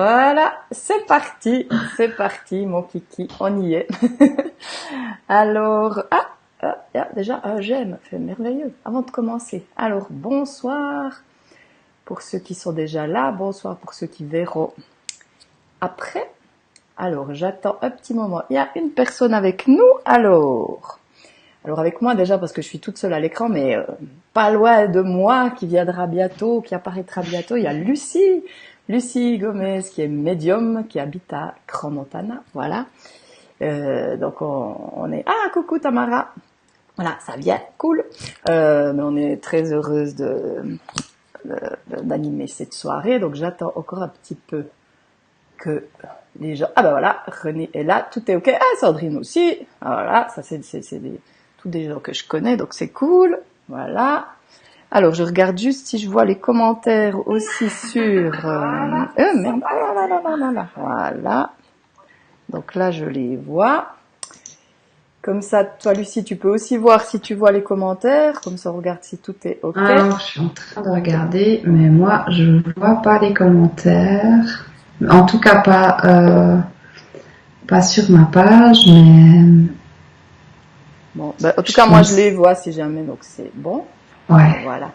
Voilà, c'est parti, mon kiki, on y est. Alors, déjà un j'aime, c'est merveilleux. Avant de commencer, alors bonsoir pour ceux qui sont déjà là, bonsoir pour ceux qui verront après. Alors, j'attends un petit moment. Il y a une personne avec nous, alors avec moi déjà parce que je suis toute seule à l'écran, mais pas loin de moi, qui viendra bientôt, qui apparaîtra bientôt, il y a Lucie Gomez, qui est médium, qui habite à Crans-Montana, voilà. Donc on est... Ah, coucou Tamara. Voilà, ça vient, cool. Mais on est très heureuse d'animer cette soirée, donc j'attends encore un petit peu que les gens... Ah ben voilà, René est là, tout est ok. Ah, Sandrine aussi. Ah, voilà, ça c'est tous des gens que je connais, donc c'est cool. Voilà. Alors, je regarde juste si je vois les commentaires aussi sur... merde. Voilà. Donc là, je les vois. Comme ça, toi, Lucie, tu peux aussi voir si tu vois les commentaires. Comme ça, on regarde si tout est OK. Alors, je suis en train de regarder, mais moi, je ne vois pas les commentaires. En tout cas, pas sur ma page, mais... Bon, en tout cas, moi, je les vois si jamais, donc c'est bon. Ouais. Voilà.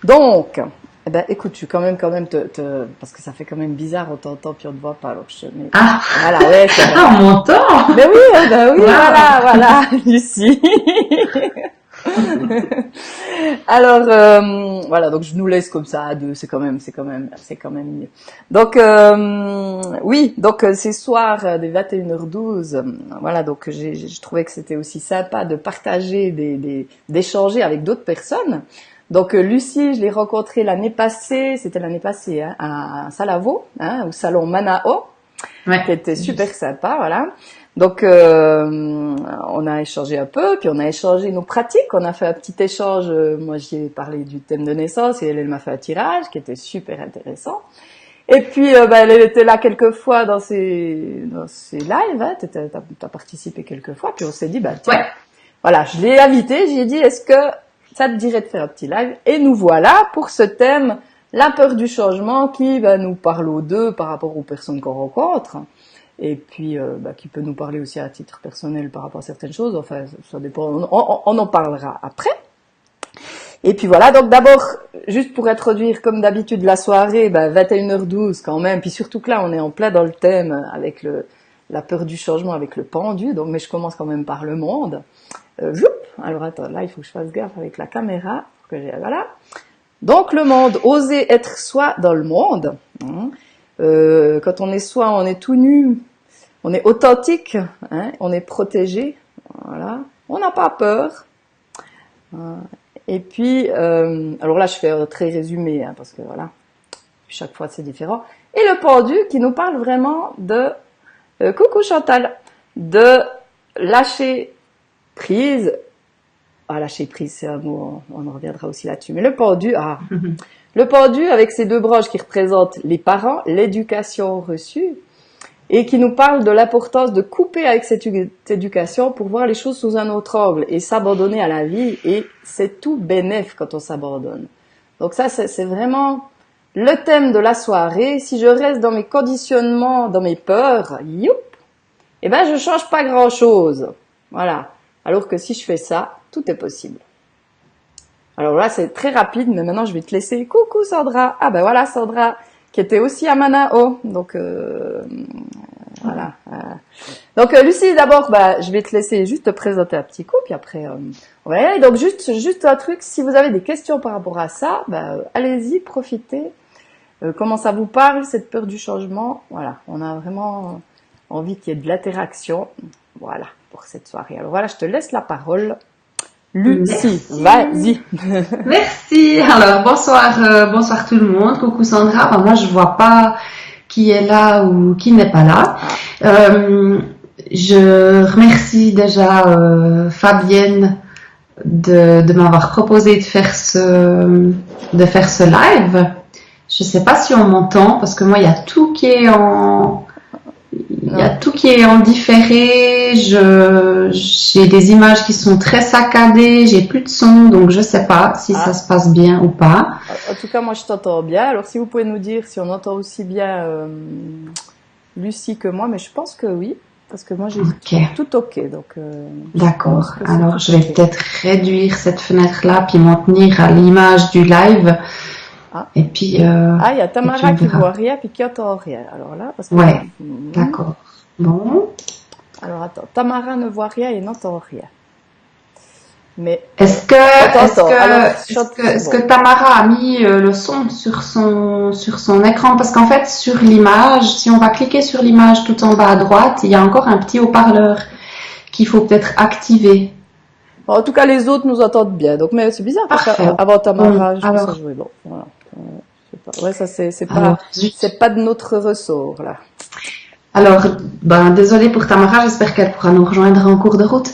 Donc, écoute, je suis quand même parce que ça fait quand même bizarre, on t'entend puis on te voit pas, alors je mets... Ah! Voilà, ouais, c'est vrai. Ah, on m'entend! Mais oui, Wow. voilà, Lucie. Alors, voilà, donc je nous laisse comme ça à deux, c'est quand même mieux. Donc, oui, donc ces soirs des 21h12, voilà, donc je trouvais que c'était aussi sympa de partager, d'échanger avec d'autres personnes. Donc Lucie, je l'ai rencontrée l'année passée, hein, à Salavo, hein, au salon Manao, Ouais. qui était super sympa, voilà. Donc on a échangé un peu, puis on a échangé nos pratiques, on a fait un petit échange, moi j'y ai parlé du thème de naissance et elle m'a fait un tirage qui était super intéressant. Et puis elle était là quelques fois dans ses lives, hein, t'as participé quelques fois, puis on s'est dit tiens, Ouais. voilà, je l'ai invitée, j'ai dit est-ce que ça te dirait de faire un petit live, et nous voilà pour ce thème, la peur du changement, qui nous parle aux deux par rapport aux personnes qu'on rencontre. Et puis qui peut nous parler aussi à titre personnel par rapport à certaines choses, enfin ça dépend, on en parlera après. Et puis voilà, donc d'abord, juste pour introduire comme d'habitude la soirée, 21h12 quand même, puis surtout que là on est en plein dans le thème avec la peur du changement avec le pendu, donc mais je commence quand même par le monde. Alors attends, là il faut que je fasse gaffe avec la caméra, voilà. Donc le monde, oser être soi dans le monde, hein. Quand on est soi, on est tout nu, on est authentique, hein, on est protégé, voilà, on n'a pas peur. Et puis, alors là je fais un très résumé, hein, parce que voilà, chaque fois c'est différent. Et le pendu qui nous parle vraiment de, coucou Chantal, de lâcher prise. Ah, lâcher prise, c'est un mot, on en reviendra aussi là-dessus. Mais le pendu, le pendu avec ses deux branches qui représentent les parents, l'éducation reçue, et qui nous parle de l'importance de couper avec cette éducation pour voir les choses sous un autre angle et s'abandonner à la vie, et c'est tout bénef quand on s'abandonne. Donc ça, c'est vraiment le thème de la soirée. Si je reste dans mes conditionnements, dans mes peurs, je change pas grand-chose. Voilà. Alors que si je fais ça, tout est possible. Alors là, c'est très rapide, mais maintenant, je vais te laisser. Coucou Sandra. Ah voilà, Sandra, qui était aussi à Manao. Donc, voilà. Donc, Lucie, d'abord, je vais te laisser juste te présenter un petit coup, puis après, on va y aller. Donc, juste un truc, si vous avez des questions par rapport à ça, allez-y, profitez. Comment ça vous parle, cette peur du changement? Voilà, on a vraiment envie qu'il y ait de l'interaction. Voilà, pour cette soirée. Alors voilà, je te laisse la parole. Lucie, vas-y. Merci. Alors bonsoir tout le monde. Coucou Sandra. Moi je vois pas qui est là ou qui n'est pas là. Je remercie déjà Fabienne de m'avoir proposé de faire ce live. Je sais pas si on m'entend parce que moi il y a tout qui est en il y a tout qui est en différé. J'ai des images qui sont très saccadées. J'ai plus de son, donc je sais pas si ça se passe bien ou pas. En tout cas, moi, je t'entends bien. Alors, si vous pouvez nous dire si on entend aussi bien Lucie que moi, mais je pense que oui, parce que moi, j'ai tout OK. Donc, d'accord. Alors, je vais peut-être réduire cette fenêtre-là, puis m'en tenir à l'image du live. Et puis. Il y a Tamara qui voit rien, puis qui entend rien. Alors là, parce que. Ouais. D'accord. Bon. Alors attends, Tamara ne voit rien et n'entend rien. Mais est-ce que Tamara a mis le son sur son écran? Parce qu'en fait, sur l'image, si on va cliquer sur l'image tout en bas à droite, il y a encore un petit haut-parleur qu'il faut peut-être activer. En tout cas, les autres nous entendent bien. Donc, mais c'est bizarre parce qu'avant Tamara, je pense que ça jouait. Bon, voilà. Ouais, ça c'est pas de notre ressort là. Alors, désolée pour Tamara, j'espère qu'elle pourra nous rejoindre en cours de route.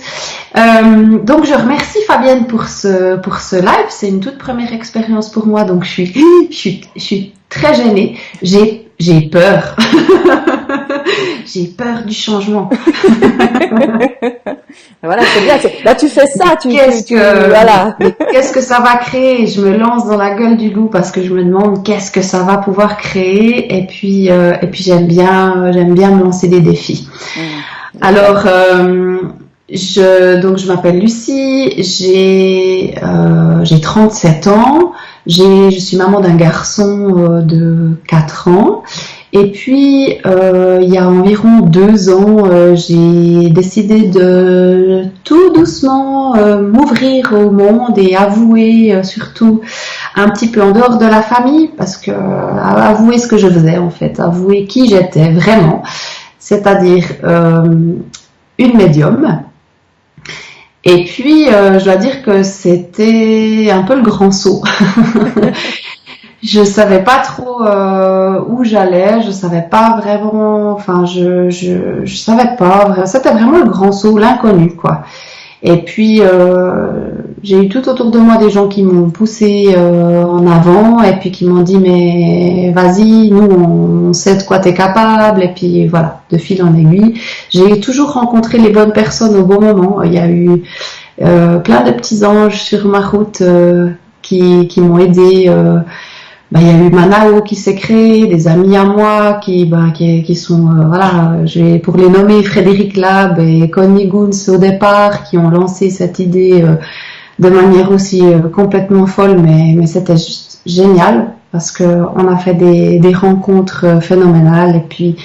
Donc, je remercie Fabienne pour ce live. C'est une toute première expérience pour moi, donc je suis très gênée. J'ai peur. J'ai peur du changement. Voilà, c'est bien. Là, tu fais ça, voilà. Qu'est-ce que ça va créer? Je me lance dans la gueule du loup parce que je me demande qu'est-ce que ça va pouvoir créer. Et puis j'aime bien me lancer des défis. Alors, je m'appelle Lucie. J'ai 37 ans. Je suis maman d'un garçon de 4 ans. Et puis, il y a environ 2 ans, j'ai décidé de tout doucement m'ouvrir au monde et avouer surtout un petit peu en dehors de la famille, parce que avouer ce que je faisais en fait, avouer qui j'étais vraiment, c'est-à-dire une médium. Et puis, je dois dire que c'était un peu le grand saut. Je savais pas trop où j'allais, je savais pas vraiment, enfin je savais pas, c'était vraiment le grand saut, l'inconnu quoi. Et puis j'ai eu tout autour de moi des gens qui m'ont poussé en avant et puis qui m'ont dit mais vas-y, nous on sait de quoi t'es capable, et puis voilà, de fil en aiguille, j'ai toujours rencontré les bonnes personnes au bon moment. Il y a eu plein de petits anges sur ma route qui m'ont aidé. Il y a eu Manao qui s'est créé, des amis à moi qui sont pour les nommer, Frédéric Lab et Connie Goons au départ, qui ont lancé cette idée de manière aussi complètement folle, mais c'était juste génial parce que on a fait des rencontres phénoménales. Et puis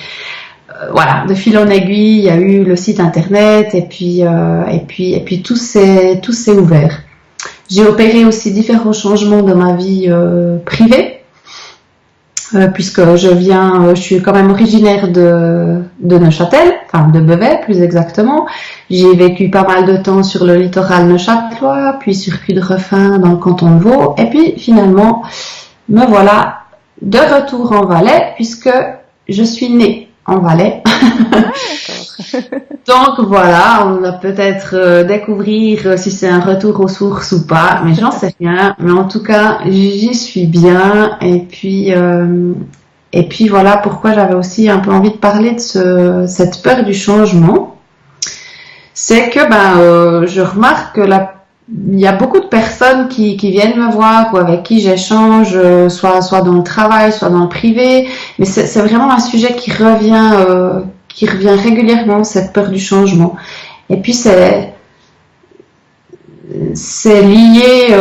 voilà, de fil en aiguille, il y a eu le site internet, et puis tout s'est ouvert. J'ai opéré aussi différents changements dans ma vie privée, puisque je suis quand même originaire de Neuchâtel, enfin de Beauvais plus exactement. J'ai vécu pas mal de temps sur le littoral neuchâtelois, puis sur Puy de Refin dans le canton de Vaud, et puis finalement me voilà de retour en Valais, puisque je suis née en Valais. Donc voilà, on va peut-être découvrir si c'est un retour aux sources ou pas, mais j'en sais rien. Mais en tout cas, j'y suis bien. Et puis voilà pourquoi j'avais aussi un peu envie de parler de cette peur du changement. C'est que je remarque que il y a beaucoup de personnes qui viennent me voir ou avec qui j'échange, soit dans le travail, soit dans le privé, mais c'est vraiment un sujet qui revient régulièrement, cette peur du changement. Et puis c'est lié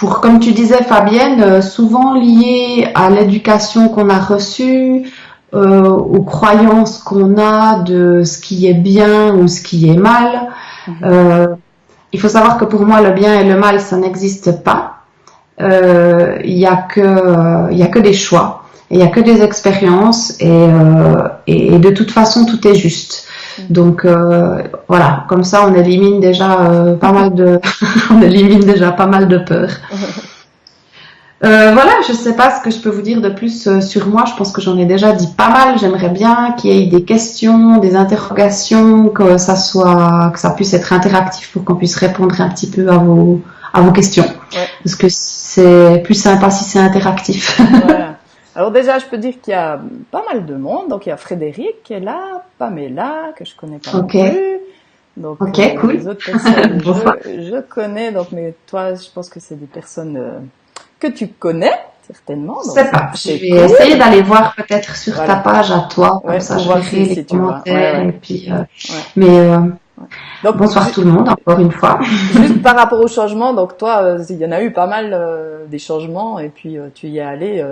comme tu disais Fabienne, souvent lié à l'éducation qu'on a reçue, aux croyances qu'on a de ce qui est bien ou ce qui est mal. Il faut savoir que pour moi le bien et le mal ça n'existe pas. Il y a que des choix. Il y a que des expériences et de toute façon tout est juste. Donc voilà, comme ça on élimine déjà pas mal de peurs. Voilà, je sais pas ce que je peux vous dire de plus sur moi. Je pense que j'en ai déjà dit pas mal. J'aimerais bien qu'il y ait des questions, des interrogations, que ça puisse être interactif pour qu'on puisse répondre un petit peu à vos questions. Ouais. Parce que c'est plus sympa si c'est interactif. Voilà. Alors déjà, je peux dire qu'il y a pas mal de monde. Donc il y a Frédéric qui est là, Pamela que je connais pas non Ok, plus. Donc ok, cool. les autres personnes, Bonsoir. je connais. Donc mais toi, je pense que c'est des personnes que tu connais certainement. Je Donc sais pas. Je c'est vais cool. essayer d'aller voir peut-être sur ta Voilà. page à toi, comme Ouais, ça pour je voir verrai les si tu vois. commentaires Ouais. et puis. Ouais. Mais Donc bonsoir tout le monde encore une fois. juste par rapport au changement, donc toi, il y en a eu pas mal des changements et puis tu y es allé.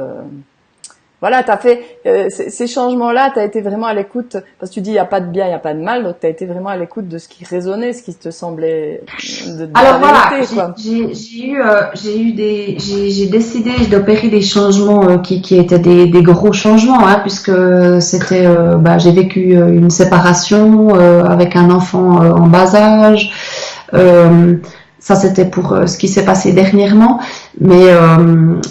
Voilà, t'as fait ces changements-là, t'as été vraiment à l'écoute parce que tu dis il y a pas de bien, il y a pas de mal, donc t'as été vraiment à l'écoute de ce qui résonnait, ce qui te semblait de Alors la voilà, vérité, quoi. j'ai décidé d'opérer des changements qui étaient des gros changements, hein, puisque c'était, j'ai vécu une séparation avec un enfant en bas âge. Ça c'était pour ce qui s'est passé dernièrement, mais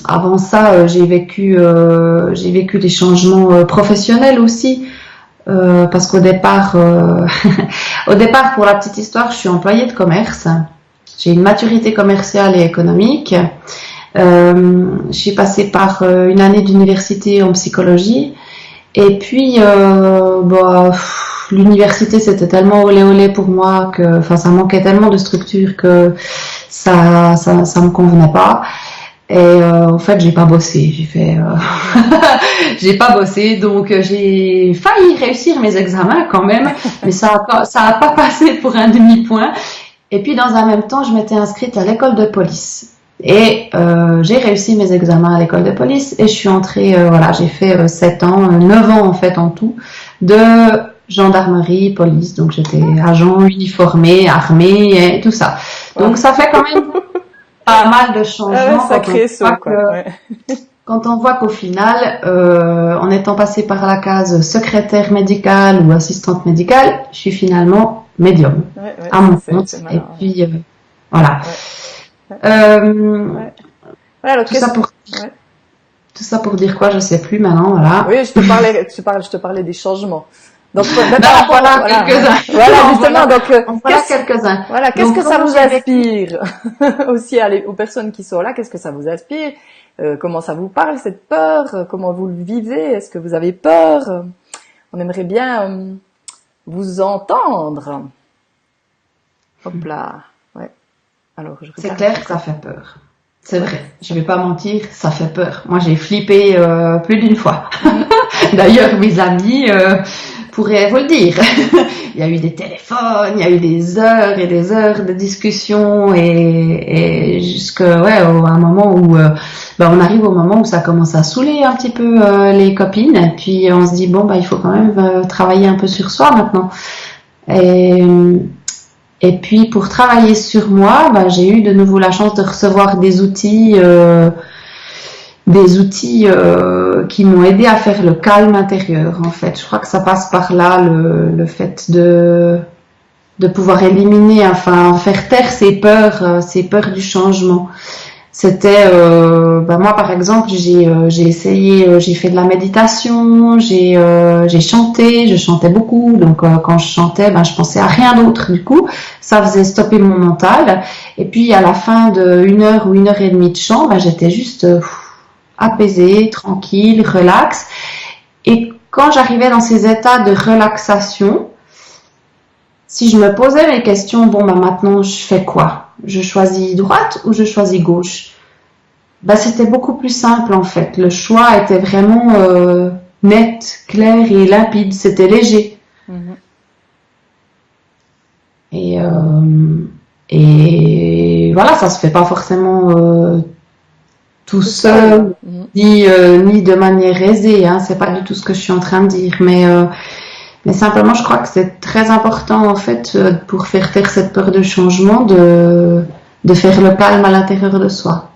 avant ça, j'ai vécu des changements professionnels aussi. Parce qu'au départ, au départ, pour la petite histoire, je suis employée de commerce. J'ai une maturité commerciale et économique. Je suis passée par une année d'université en psychologie. Et puis, l'université, c'était tellement olé olé pour moi que, enfin, ça manquait tellement de structure que ça me convenait pas. Et en fait, j'ai pas bossé. J'ai pas bossé, donc j'ai failli réussir mes examens quand même, mais ça a pas passé pour un demi-point. Et puis dans un même temps, je m'étais inscrite à l'école de police. Et j'ai réussi mes examens à l'école de police et je suis entrée, j'ai fait 7 ans, 9 ans en fait en tout, de gendarmerie, police. Donc j'étais agent uniformé, armé et tout ça. Donc ça fait quand même pas mal de changements. Sacré saut, quoi. Quand on voit qu'au final, en étant passé par la case secrétaire médicale ou assistante médicale, je suis finalement médium à mon compte. Et puis voilà. Alors, tout ça pour dire quoi, je sais plus maintenant. Voilà. Oui, je te parlais des changements. Donc quelques-uns. Voilà justement. Donc quelques-uns. Voilà, qu'est-ce que ça vous inspire aussi aux personnes qui sont là? Qu'est-ce que ça vous inspire? Comment ça vous parle cette peur? Comment vous le vivez? Est-ce que vous avez peur? On aimerait bien vous entendre. Hop là. Ouais. Alors c'est clair que ça fait peur. C'est vrai, je vais pas mentir, ça fait peur. Moi, j'ai flippé plus d'une fois. D'ailleurs, mes amis pourraient vous le dire. Il y a eu des téléphones, il y a eu des heures et des heures de discussion et jusqu'à un moment où on arrive au moment où ça commence à saouler un petit peu les copines. Et puis on se dit il faut quand même travailler un peu sur soi maintenant. Et puis pour travailler sur moi, j'ai eu de nouveau la chance de recevoir des outils qui m'ont aidé à faire le calme intérieur. En fait, je crois que ça passe par là le fait de pouvoir éliminer, faire taire ces peurs du changement. C'était moi par exemple, j'ai essayé, j'ai fait de la méditation, j'ai chanté, je chantais beaucoup, donc quand je chantais, je pensais à rien d'autre. Du coup, ça faisait stopper mon mental. Et puis à la fin de 1 heure ou 1h30 de chant, j'étais juste apaisée, tranquille, relax. Et quand j'arrivais dans ces états de relaxation, si je me posais mes questions, maintenant je fais quoi? Je choisis droite ou je choisis gauche? C'était beaucoup plus simple en fait. Le choix était vraiment net, clair et limpide. C'était léger. Et voilà, ça se fait pas forcément tout seul, ni de manière aisée. Hein. C'est pas du tout ce que je suis en train de dire, mais simplement, je crois que c'est très important en fait pour faire taire cette peur de changement, de faire le calme à l'intérieur de soi.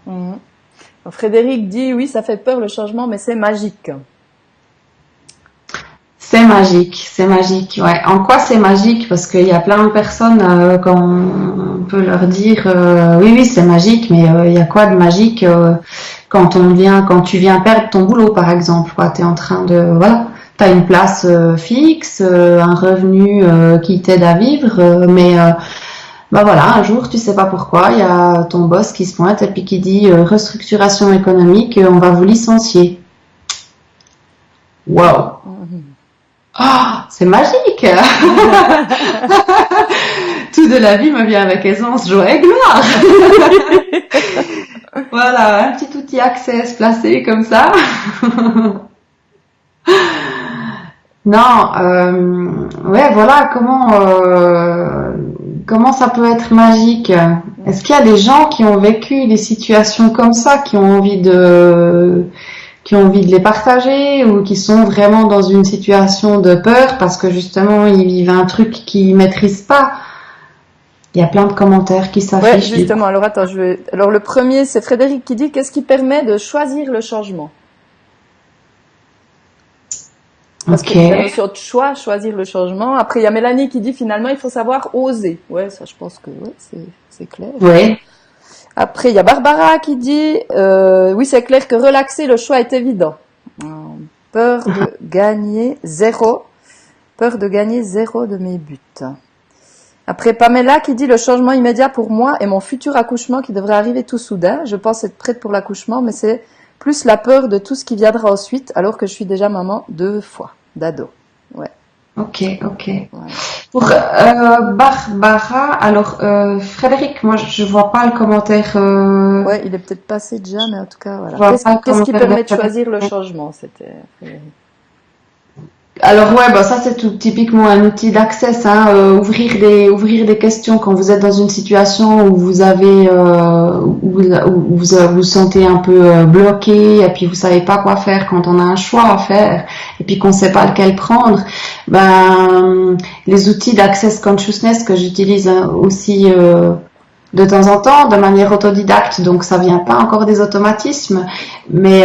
Frédéric dit oui, ça fait peur le changement, mais c'est magique. C'est magique, ouais. En quoi c'est magique? Parce qu'il y a plein de personnes quand on peut leur dire oui c'est magique, mais il y a quoi de magique quand tu viens perdre ton boulot par exemple, quoi. T'es en train de t'as une place fixe, un revenu qui t'aide à vivre, mais un jour, tu sais pas pourquoi, il y a ton boss qui se pointe et puis qui dit restructuration économique, on va vous licencier. Wow. Oh, c'est magique. Tout de la vie me vient avec aisance, joie et gloire. Voilà, un petit outil Access placé comme ça. Non, ouais, voilà comment ça peut être magique. Est-ce qu'il y a des gens qui ont vécu des situations comme ça, qui ont envie de les partager ou qui sont vraiment dans une situation de peur parce que justement ils vivent un truc qu'ils maîtrisent pas? Il y a plein de commentaires qui s'affichent. Ouais, justement. Alors attends, alors le premier, c'est Frédéric qui dit qu'est-ce qui permet de choisir le changement? Parce qu'il y a la notion de choix, choisir le changement. Après, il y a Mélanie qui dit finalement, il faut savoir oser. Ouais, ça, je pense que c'est clair. Ouais. Après, il y a Barbara qui dit oui, c'est clair que relaxer le choix est évident. Peur de gagner zéro de mes buts. Après, Pamela qui dit le changement immédiat pour moi est mon futur accouchement qui devrait arriver tout soudain. Je pense être prête pour l'accouchement, mais c'est plus la peur de tout ce qui viendra ensuite, alors que je suis déjà maman 2 fois d'ado. Ouais. Ok. Ouais. Pour Barbara, alors Frédéric, moi je vois pas le commentaire. Ouais, il est peut-être passé déjà, mais en tout cas voilà. Qu'est-ce qui permet de choisir le changement? C'était. Alors ouais, bah ça c'est tout typiquement un outil d'accès, hein, ouvrir des questions quand vous êtes dans une situation où vous avez où vous sentez un peu bloqué et puis vous savez pas quoi faire quand on a un choix à faire et puis qu'on sait pas lequel prendre. Ben les outils d'Access Consciousness que j'utilise aussi de temps en temps, de manière autodidacte, donc ça vient pas encore des automatismes, mais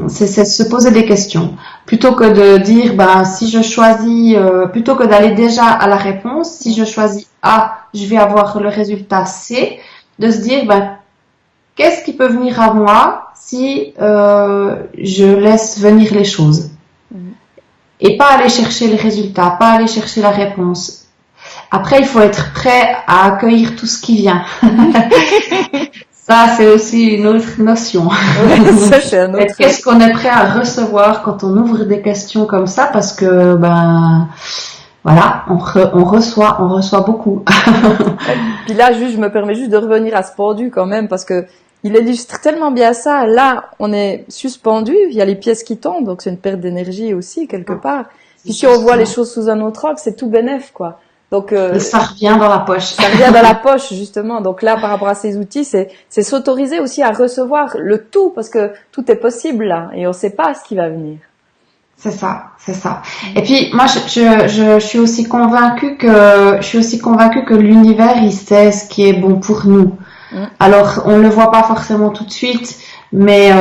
c'est se poser des questions. Plutôt que de dire, si je choisis, plutôt que d'aller déjà à la réponse, si je choisis A, je vais avoir le résultat C, de se dire, qu'est-ce qui peut venir à moi si je laisse venir les choses? Et pas aller chercher les résultats, pas aller chercher la réponse. Après, il faut être prêt à accueillir tout ce qui vient. Ça, c'est aussi une autre notion. Ouais, ça, c'est un autre. Qu'est-ce qu'on est prêt à recevoir quand on ouvre des questions comme ça? Parce que, voilà, on reçoit beaucoup. Puis là, je me permets juste de revenir à ce pendu quand même, parce que il illustre tellement bien ça. Là, on est suspendu, il y a les pièces qui tombent, donc c'est une perte d'énergie aussi, quelque part. Puis si on voit les choses sous un autre angle, c'est tout bénef, quoi. Donc, ça revient dans la poche. Ça revient dans la poche, justement. Donc là, par rapport à ces outils, c'est s'autoriser aussi à recevoir le tout, parce que tout est possible là, et on sait pas ce qui va venir. C'est ça. Et puis, moi, je suis aussi convaincue que l'univers, il sait ce qui est bon pour nous. Alors, on le voit pas forcément tout de suite, mais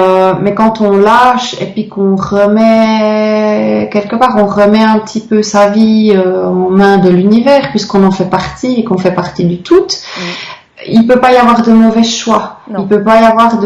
quand on lâche et puis qu'on remet quelque part, on remet un petit peu sa vie en main de l'univers, puisqu'on en fait partie et qu'on fait partie du tout. Il peut pas y avoir de mauvais choix. Non. Il peut pas y avoir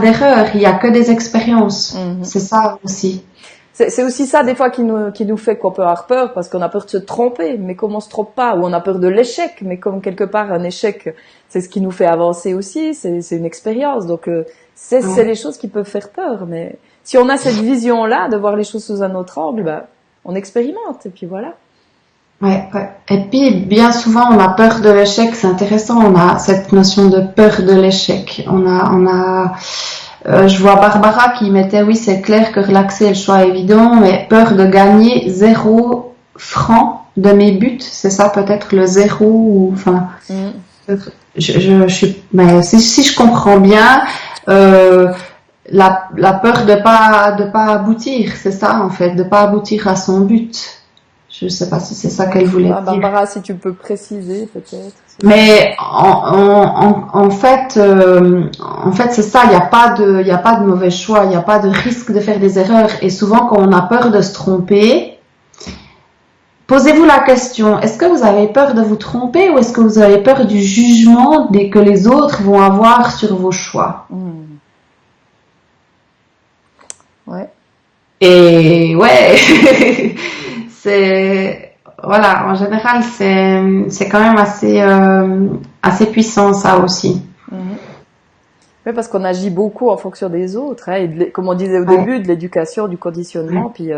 d'erreur. Il y a que des expériences. C'est ça aussi. C'est aussi ça, des fois, qui nous fait qu'on peut avoir peur, parce qu'on a peur de se tromper, mais comme on se trompe pas, ou on a peur de l'échec, mais comme quelque part, un échec, c'est ce qui nous fait avancer aussi, c'est une expérience. Donc, c'est les choses qui peuvent faire peur, mais si on a cette vision-là, de voir les choses sous un autre angle, on expérimente, et puis voilà. Ouais. Et puis, bien souvent, on a peur de l'échec, c'est intéressant, on a cette notion de peur de l'échec. Je vois Barbara qui mettait, oui, c'est clair que relaxer le choix est évident, mais peur de gagner 0 francs de mes buts, c'est ça peut-être le 0 ou enfin. Mais si je comprends bien, la peur de pas aboutir, c'est ça en fait, de pas aboutir à son but. Je sais pas si c'est ça qu'elle voulait dire. Barbara, si tu peux préciser peut-être. Mais en fait, c'est ça. Il y a pas de mauvais choix. Il y a pas de risque de faire des erreurs. Et souvent, quand on a peur de se tromper, posez-vous la question, est-ce que vous avez peur de vous tromper ou est-ce que vous avez peur du jugement que les autres vont avoir sur vos choix? Ouais. Et ouais, voilà, en général, c'est quand même assez puissant, ça aussi. Oui, parce qu'on agit beaucoup en fonction des autres, hein, et comme on disait au début, de l'éducation, du conditionnement, puis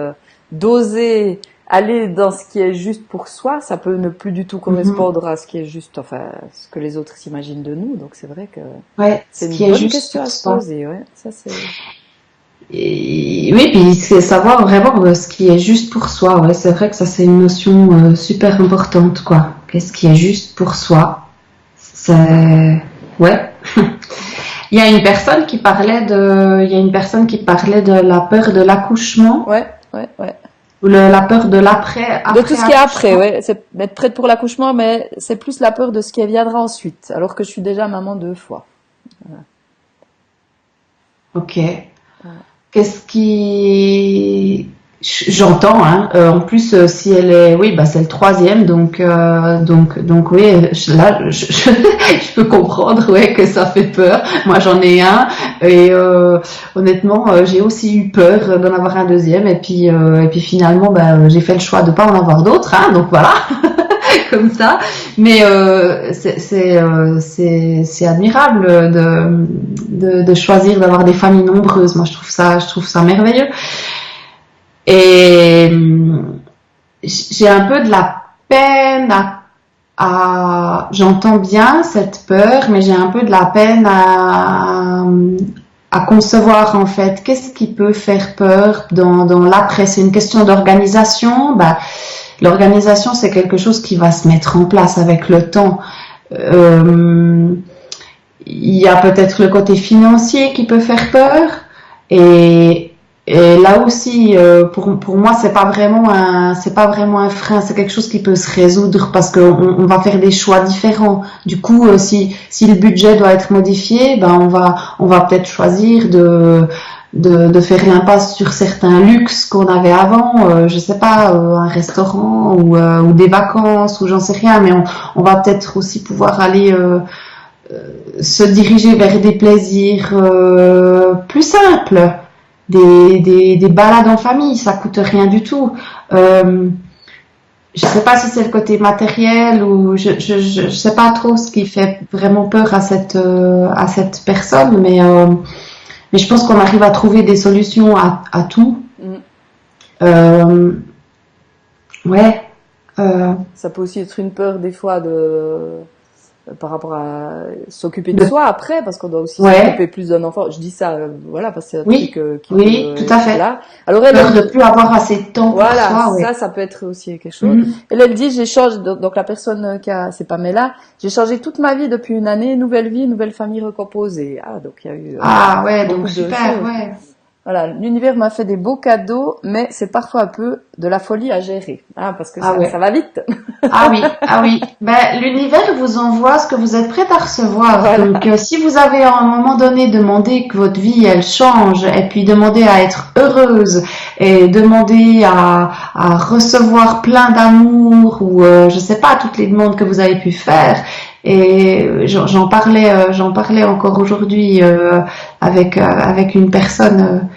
d'oser aller dans ce qui est juste pour soi, ça peut ne plus du tout correspondre à ce qui est juste, enfin, ce que les autres s'imaginent de nous. Donc c'est vrai que c'est une bonne question à se poser. Ouais, ça c'est. Et, oui, puis c'est savoir vraiment ce qui est juste pour soi. Ouais, c'est vrai que ça c'est une notion super importante, quoi. Qu'est-ce qui est juste pour soi? C'est ouais. Il y a une personne qui parlait de la peur de l'accouchement. Ouais. Ou la peur de l'après. De tout ce qui est après, ouais. C'est être prête pour l'accouchement, mais c'est plus la peur de ce qui viendra ensuite. Alors que je suis déjà maman 2 fois. Voilà. Ok. Qu'est-ce qui... J'entends, hein. En plus, si elle est, oui, bah c'est le 3e, donc oui, là, je peux comprendre, ouais, que ça fait peur. Moi, j'en ai un, et honnêtement, j'ai aussi eu peur d'en avoir un 2e, et puis finalement, bah, j'ai fait le choix de pas en avoir d'autres, hein. Donc voilà, comme ça. Mais c'est admirable de choisir d'avoir des familles nombreuses. Moi, je trouve ça merveilleux. Et j'ai un peu de la peine j'entends bien cette peur, mais j'ai un peu de la peine à concevoir en fait qu'est-ce qui peut faire peur dans l'après. C'est une question d'organisation. Bah, l'organisation, c'est quelque chose qui va se mettre en place avec le temps. Il y a peut-être le côté financier qui peut faire peur, et là aussi, pour moi, c'est pas vraiment un frein, c'est quelque chose qui peut se résoudre parce qu'on va faire des choix différents. Du coup, si le budget doit être modifié, ben on va peut-être choisir de faire l'impasse sur certains luxes qu'on avait avant, je sais pas, un restaurant ou des vacances ou j'en sais rien, mais on va peut-être aussi pouvoir aller se diriger vers des plaisirs plus simples. Des balades en famille, ça coûte rien du tout. Je sais pas si c'est le côté matériel ou je sais pas trop ce qui fait vraiment peur à cette personne, mais je pense qu'on arrive à trouver des solutions à tout. Ouais. Ça peut aussi être une peur des fois par rapport à s'occuper de soi après, parce qu'on doit aussi s'occuper plus d'un enfant. Je dis ça, voilà, parce que c'est un truc qui tout à fait. Là. Alors elle peur de plus avoir assez de temps pour soi. Ça peut être aussi quelque chose. Elle dit, donc la personne c'est Pamela, j'ai changé toute ma vie depuis une année, nouvelle vie, nouvelle famille recomposée. Ah, donc il y a eu donc super, ouais. Voilà, l'univers m'a fait des beaux cadeaux, mais c'est parfois un peu de la folie à gérer, parce que ça va vite. Ah oui. Ben, l'univers vous envoie ce que vous êtes prêt à recevoir. Voilà. Donc, si vous avez à un moment donné demandé que votre vie, elle change, et puis demandé à être heureuse, et demander à recevoir plein d'amour, ou je sais pas, toutes les demandes que vous avez pu faire, et j'en parlais encore aujourd'hui avec une personne,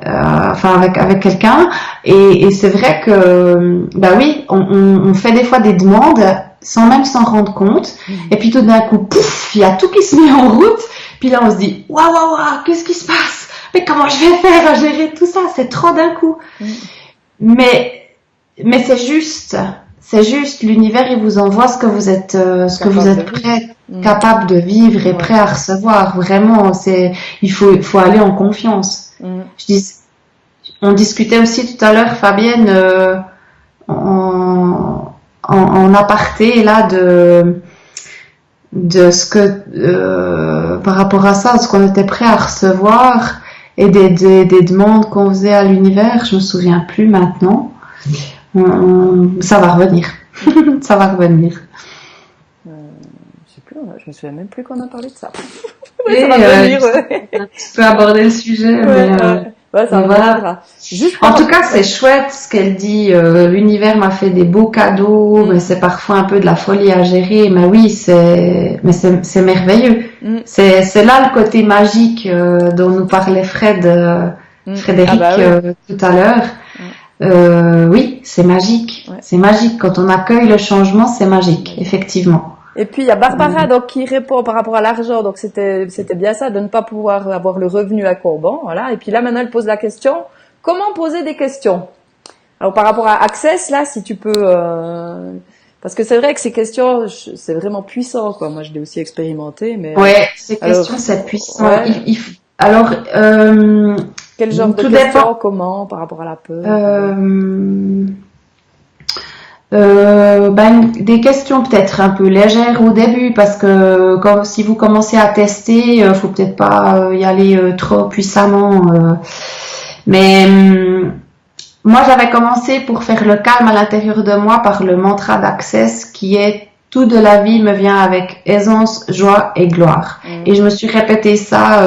avec quelqu'un, et c'est vrai que bah oui, on fait des fois des demandes sans même s'en rendre compte, et puis tout d'un coup, pouf, il y a tout qui se met en route, puis là on se dit waouh, qu'est-ce qui se passe, mais comment je vais faire à gérer tout ça, c'est trop d'un coup. Mais c'est juste, l'univers, il vous envoie ce que vous êtes prêt, capable de vivre et prêt à recevoir. Vraiment, il faut aller en confiance. On discutait aussi tout à l'heure, Fabienne, en aparté, là, de ce que, par rapport à ça, ce qu'on était prêt à recevoir et des demandes qu'on faisait à l'univers. Je me souviens plus maintenant. Ça va revenir. Ça va revenir. Je sais plus, je me souviens même plus qu'on a parlé de ça. Ça va revenir, Tu peux aborder le sujet, ça voilà. En tout cas, c'est chouette ce qu'elle dit. L'univers m'a fait des beaux cadeaux, mais c'est parfois un peu de la folie à gérer. Mais oui, c'est merveilleux. C'est là le côté magique dont nous parlait Frédéric tout à l'heure. Oui, c'est magique. Ouais. C'est magique. Quand on accueille le changement, c'est magique, effectivement. Et puis il y a Barbara donc qui répond par rapport à l'argent, donc c'était bien ça, de ne pas pouvoir avoir le revenu accombant, voilà. Et puis là maintenant elle pose la question, comment poser des questions? Alors par rapport à Access là, si tu peux, parce que c'est vrai que ces questions, c'est vraiment puissant quoi. Moi je l'ai aussi expérimenté, mais Ouais, ces questions c'est puissant. Ouais. Alors, Quel genre de tout questions, dépend. comment, par rapport à la peur? Des questions peut-être un peu légères au début parce que si vous commencez à tester, faut peut-être pas y aller trop puissamment. Mais moi, j'avais commencé pour faire le calme à l'intérieur de moi par le mantra d'Access qui est tout de la vie me vient avec aisance, joie et gloire. Et je me suis répété ça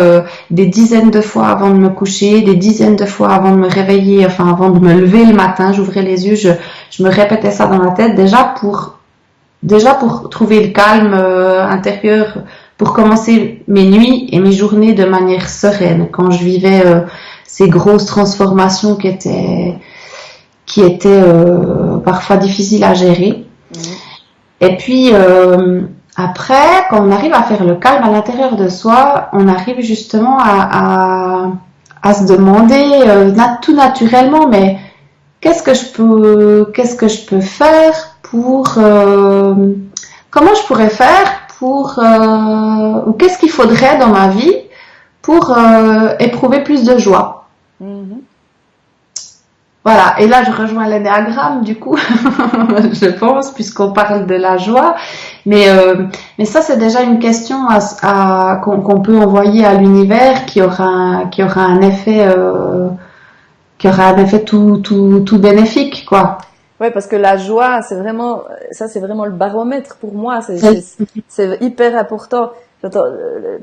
des dizaines de fois avant de me coucher, des dizaines de fois avant de me réveiller, enfin avant de me lever le matin, j'ouvrais les yeux, je me répétais ça dans la tête déjà pour trouver le calme intérieur, pour commencer mes nuits et mes journées de manière sereine quand je vivais ces grosses transformations qui étaient parfois difficiles à gérer. Et puis après, quand on arrive à faire le calme à l'intérieur de soi, on arrive justement à se demander tout naturellement, mais qu'est-ce que je peux faire pour comment je pourrais faire pour ou qu'est-ce qu'il faudrait dans ma vie pour éprouver plus de joie. Voilà, et là je rejoins l'énéagramme du coup, je pense, puisqu'on parle de la joie. Mais ça c'est déjà une question qu'on peut envoyer à l'univers qui aura un effet tout bénéfique, quoi. Ouais, parce que la joie, c'est vraiment le baromètre pour moi. C'est hyper important.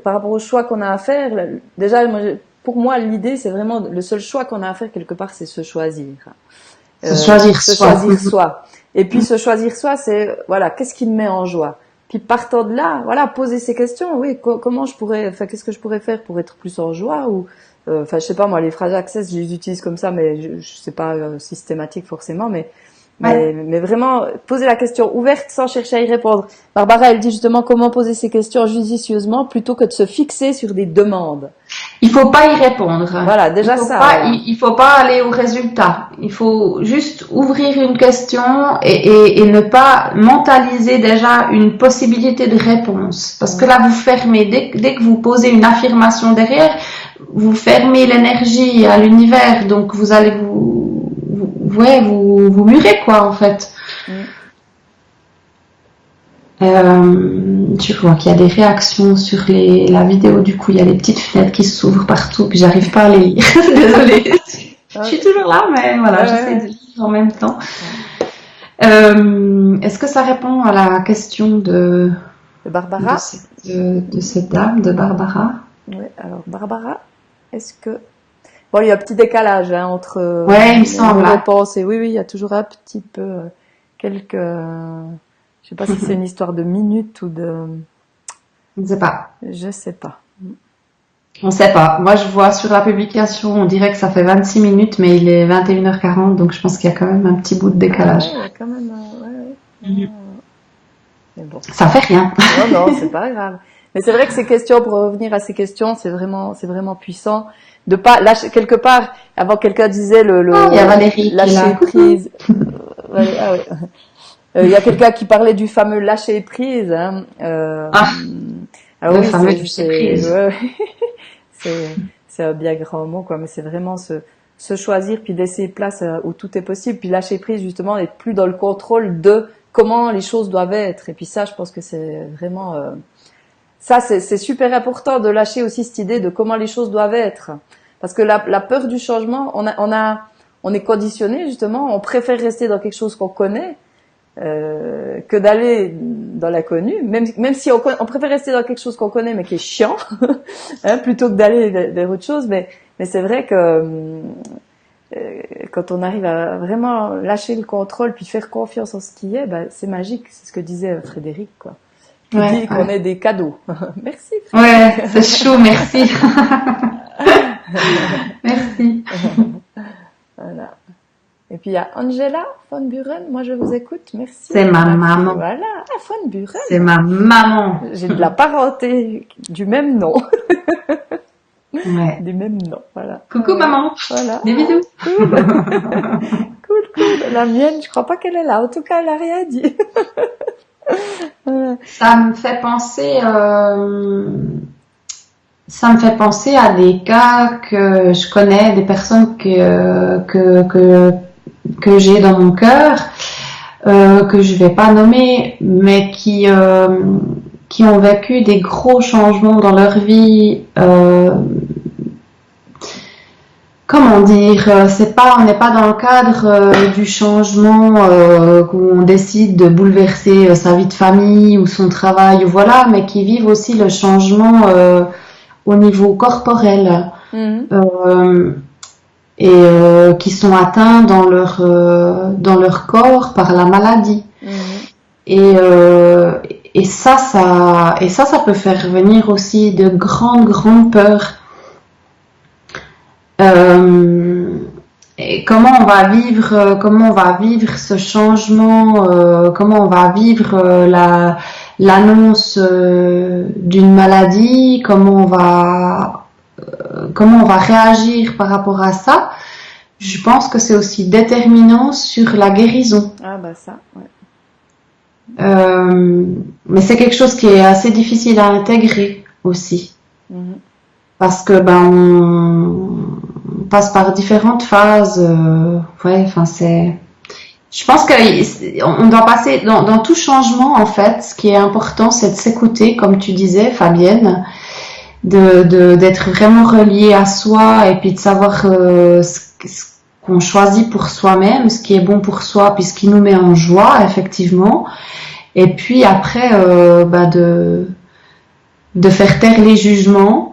Par rapport au choix qu'on a à faire, déjà, pour moi, l'idée, c'est vraiment le seul choix qu'on a à faire quelque part, c'est se choisir. Se choisir soi. Et puis se choisir soi, c'est voilà, qu'est-ce qui me met en joie. Puis partant de là, voilà, poser ces questions. Oui, qu'est-ce que je pourrais faire pour être plus en joie ou je sais pas moi, les phrases Access, je les utilise comme ça, mais je sais pas systématique forcément, mais vraiment poser la question ouverte sans chercher à y répondre. Barbara, elle dit justement comment poser ces questions judicieusement plutôt que de se fixer sur des demandes. Il faut pas y répondre. Voilà, déjà ça. Il faut pas aller au résultat. Il faut juste ouvrir une question et ne pas mentaliser déjà une possibilité de réponse. Parce que là, vous fermez. Dès que vous posez une affirmation derrière, vous fermez l'énergie à l'univers. Donc, vous allez vous murez, quoi, en fait. Je vois qu'il y a des réactions sur la vidéo, du coup il y a les petites fenêtres qui s'ouvrent partout, puis j'arrive pas à les lire. Désolée. Je suis toujours là, mais voilà, j'essaie de lire en même temps. Est-ce que ça répond à la question de Barbara, de cette dame, de Barbara? Oui, alors Barbara, est-ce que... Bon, il y a un petit décalage entre il me semble, réponses et oui, il y a toujours un petit peu quelques... Je sais pas si c'est une histoire de minutes ou de... Je ne sais pas. Je sais pas. On ne sait pas. Moi, je vois sur la publication, on dirait que ça fait 26 minutes, mais il est 21h40, donc je pense qu'il y a quand même un petit bout de décalage. Il y a quand même... Mais bon. Ça fait rien. Non, c'est pas grave. Mais c'est vrai que ces questions, pour revenir à ces questions, c'est vraiment puissant. De pas lâcher, quelque part, avant quelqu'un disait il y a Valérie lâcher prise. Il y a quelqu'un qui parlait du fameux lâcher prise. Hein. Alors le fameux lâcher prise. C'est un bien grand mot, quoi. Mais c'est vraiment se choisir puis laisser place où tout est possible. Puis lâcher prise, justement, être plus dans le contrôle de comment les choses doivent être. Et puis ça, je pense que c'est vraiment... c'est super important de lâcher aussi cette idée de comment les choses doivent être. Parce que la peur du changement, on est conditionné, justement. On préfère rester dans quelque chose qu'on connaît que d'aller dans l'inconnu, même si on préfère rester dans quelque chose qu'on connaît mais qui est chiant, hein, plutôt que d'aller vers autre chose. Mais c'est vrai que quand on arrive à vraiment lâcher le contrôle puis faire confiance en ce qui est, c'est magique. C'est ce que disait Frédéric, quoi. Qui dit qu'on est des cadeaux. Merci. Frédéric. Ouais, c'est chaud, merci. Merci. Voilà. Et puis il y a Angela von Buren, moi je vous écoute, merci. C'est ma maman. Voilà, von Buren. C'est ma maman. J'ai de la parenté du même nom. Ouais. Du même nom, voilà. Coucou maman. Voilà. Des bisous. Cool. La mienne, je crois pas qu'elle est là. En tout cas, elle a rien dit. Voilà. Ça me fait penser à des cas que je connais, des personnes que j'ai dans mon cœur, que je vais pas nommer, mais qui ont vécu des gros changements dans leur vie. Comment dire, on n'est pas dans le cadre du changement où on décide de bouleverser sa vie de famille ou son travail, ou voilà, mais qui vivent aussi le changement au niveau corporel et qui sont atteints dans leur corps par la maladie. Et ça peut faire venir aussi de grandes peurs. Et comment on va vivre ce changement, comment on va vivre l'annonce d'une maladie, comment on va réagir par rapport à ça. Je pense que c'est aussi déterminant sur la guérison. Ah bah ça, ouais. Mais c'est quelque chose qui est assez difficile à intégrer aussi. Parce que on passe par différentes phases. Je pense qu'on doit passer dans tout changement, en fait. Ce qui est important, c'est de s'écouter, comme tu disais, Fabienne, d'être vraiment relié à soi et puis de savoir ce qu'on choisit pour soi-même, ce qui est bon pour soi, puis ce qui nous met en joie, effectivement. Et puis après, de faire taire les jugements.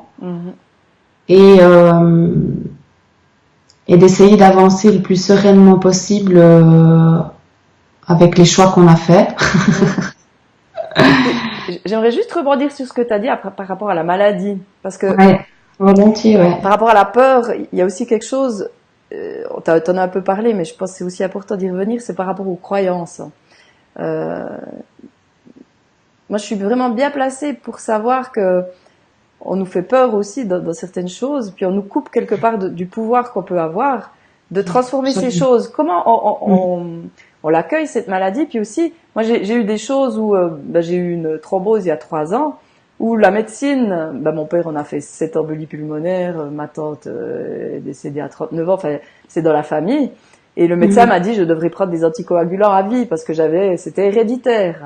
Et d'essayer d'avancer le plus sereinement possible avec les choix qu'on a faits. J'aimerais juste rebondir sur ce que tu as dit par rapport à la maladie. Parce que volontiers, ouais. Par rapport à la peur, il y a aussi quelque chose, t'en as un peu parlé, mais je pense que c'est aussi important d'y revenir, c'est par rapport aux croyances. Moi, je suis vraiment bien placée pour savoir que on nous fait peur aussi dans certaines choses, puis on nous coupe quelque part du pouvoir qu'on peut avoir de transformer ces choses. Comment on l'accueille, cette maladie? Puis aussi, moi j'ai eu des choses où j'ai eu une thrombose il y a 3 ans, où la médecine, mon père en a fait 7 embolies pulmonaires, ma tante est décédée à 39 ans, enfin c'est dans la famille, et le médecin m'a dit je devrais prendre des anticoagulants à vie parce que c'était héréditaire.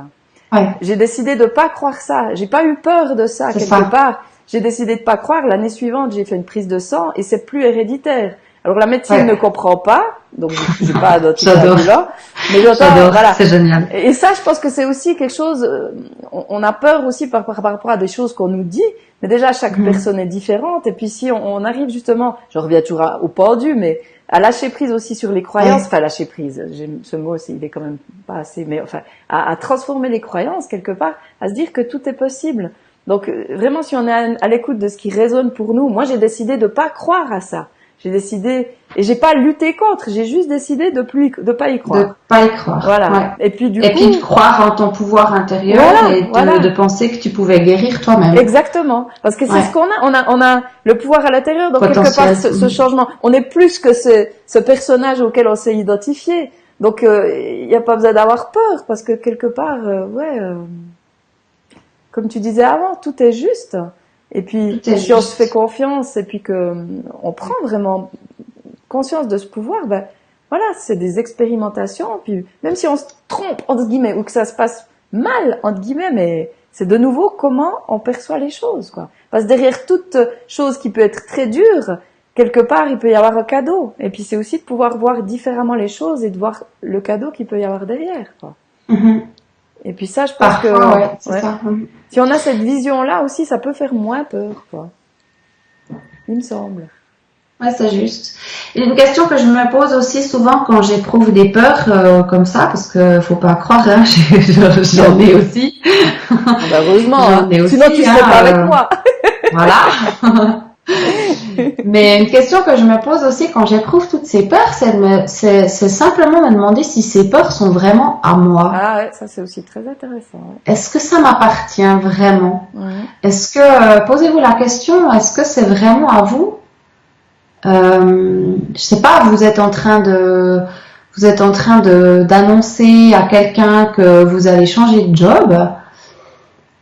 Ouais. J'ai décidé de pas croire ça, j'ai pas eu peur de ça quelque part. J'ai décidé de pas croire. L'année suivante, j'ai fait une prise de sang et c'est plus héréditaire. Alors la médecine ne comprend pas, donc j'ai pas d'anticoagulant. Mais j'adore, voilà. C'est génial. Et ça, je pense que c'est aussi quelque chose. On a peur aussi par rapport à des choses qu'on nous dit. Mais déjà, chaque personne est différente. Et puis si on arrive justement, je reviens toujours au pendu, mais à lâcher prise aussi sur les croyances. Enfin, lâcher prise. Ce mot, il est quand même pas assez. Mais enfin, à transformer les croyances quelque part, à se dire que tout est possible. Donc vraiment, si on est à l'écoute de ce qui résonne pour nous, moi j'ai décidé de pas croire à ça. J'ai décidé, et j'ai pas lutté contre, j'ai juste décidé de pas y croire. De pas y croire. Voilà. Ouais. Et puis puis de croire en ton pouvoir intérieur et de penser que tu pouvais guérir toi-même. Exactement. Parce que c'est ce qu'on a. On a le pouvoir à l'intérieur, donc quelque part ce changement. On est plus que ce personnage auquel on s'est identifié. Donc il y a pas besoin d'avoir peur parce que quelque part, comme tu disais avant, tout est juste. Et puis, si on se fait confiance et puis que on prend vraiment conscience de ce pouvoir, voilà, c'est des expérimentations. Puis, même si on se trompe, entre guillemets, ou que ça se passe mal, entre guillemets, mais c'est de nouveau comment on perçoit les choses, quoi. Parce que derrière toute chose qui peut être très dure, quelque part, il peut y avoir un cadeau. Et puis, c'est aussi de pouvoir voir différemment les choses et de voir le cadeau qu'il peut y avoir derrière, quoi. Et puis ça, je pense que ça. Si on a cette vision-là aussi, ça peut faire moins peur, quoi. Il me semble. Ouais, c'est juste. Et une question que je me pose aussi souvent quand j'éprouve des peurs comme ça, parce que faut pas croire, hein, j'en ai aussi. Heureusement, j'en ai aussi, sinon tu serais pas avec moi. Voilà. Mais une question que je me pose aussi quand j'éprouve toutes ces peurs, c'est simplement me demander si ces peurs sont vraiment à moi. Ah ouais, ça c'est aussi très intéressant. Ouais. Est-ce que ça m'appartient vraiment? Est-ce que, posez-vous la question, est-ce que c'est vraiment à vous? Je sais pas, vous êtes en train d'annoncer à quelqu'un que vous allez changer de job.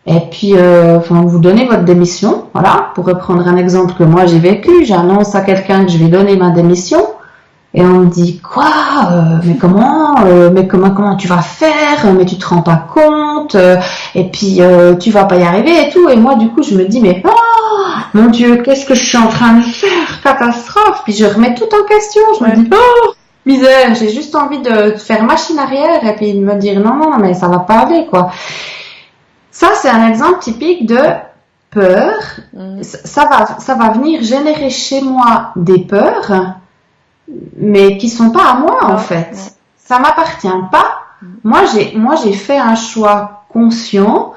Et puis, vous donnez votre démission, voilà, pour reprendre un exemple que moi j'ai vécu, j'annonce à quelqu'un que je vais donner ma démission, et on me dit, quoi, mais comment tu vas faire, mais tu te rends pas compte, et puis tu vas pas y arriver et tout, et moi du coup je me dis, mais oh, mon Dieu, qu'est-ce que je suis en train de faire, catastrophe, puis je remets tout en question, je me dis, oh, misère, j'ai juste envie de faire machine arrière, et puis de me dire, non, mais ça va pas aller, quoi. Ça, c'est un exemple typique de peur. Ça va venir générer chez moi des peurs, mais qui sont pas à moi, en fait. Ça m'appartient pas. Moi, j'ai fait un choix conscient,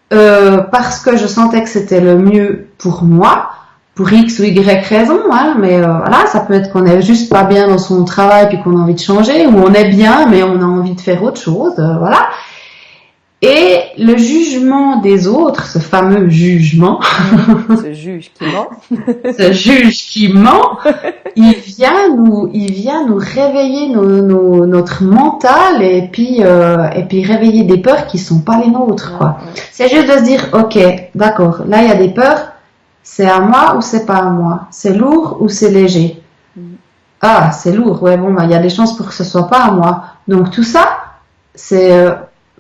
parce que je sentais que c'était le mieux pour moi, pour X ou Y raison, hein, mais voilà, ça peut être qu'on est juste pas bien dans son travail puis qu'on a envie de changer, ou on est bien, mais on a envie de faire autre chose, voilà. Et le jugement des autres, ce fameux jugement, ce juge qui ment, ce juge qui ment, il vient nous réveiller notre mental et puis réveiller des peurs qui sont pas les nôtres, quoi. C'est juste de se dire, ok, d'accord, là il y a des peurs, c'est à moi ou c'est pas à moi, c'est lourd ou c'est léger. Ah, c'est lourd, ouais, bon, il y a des chances pour que ce soit pas à moi. Donc tout ça, c'est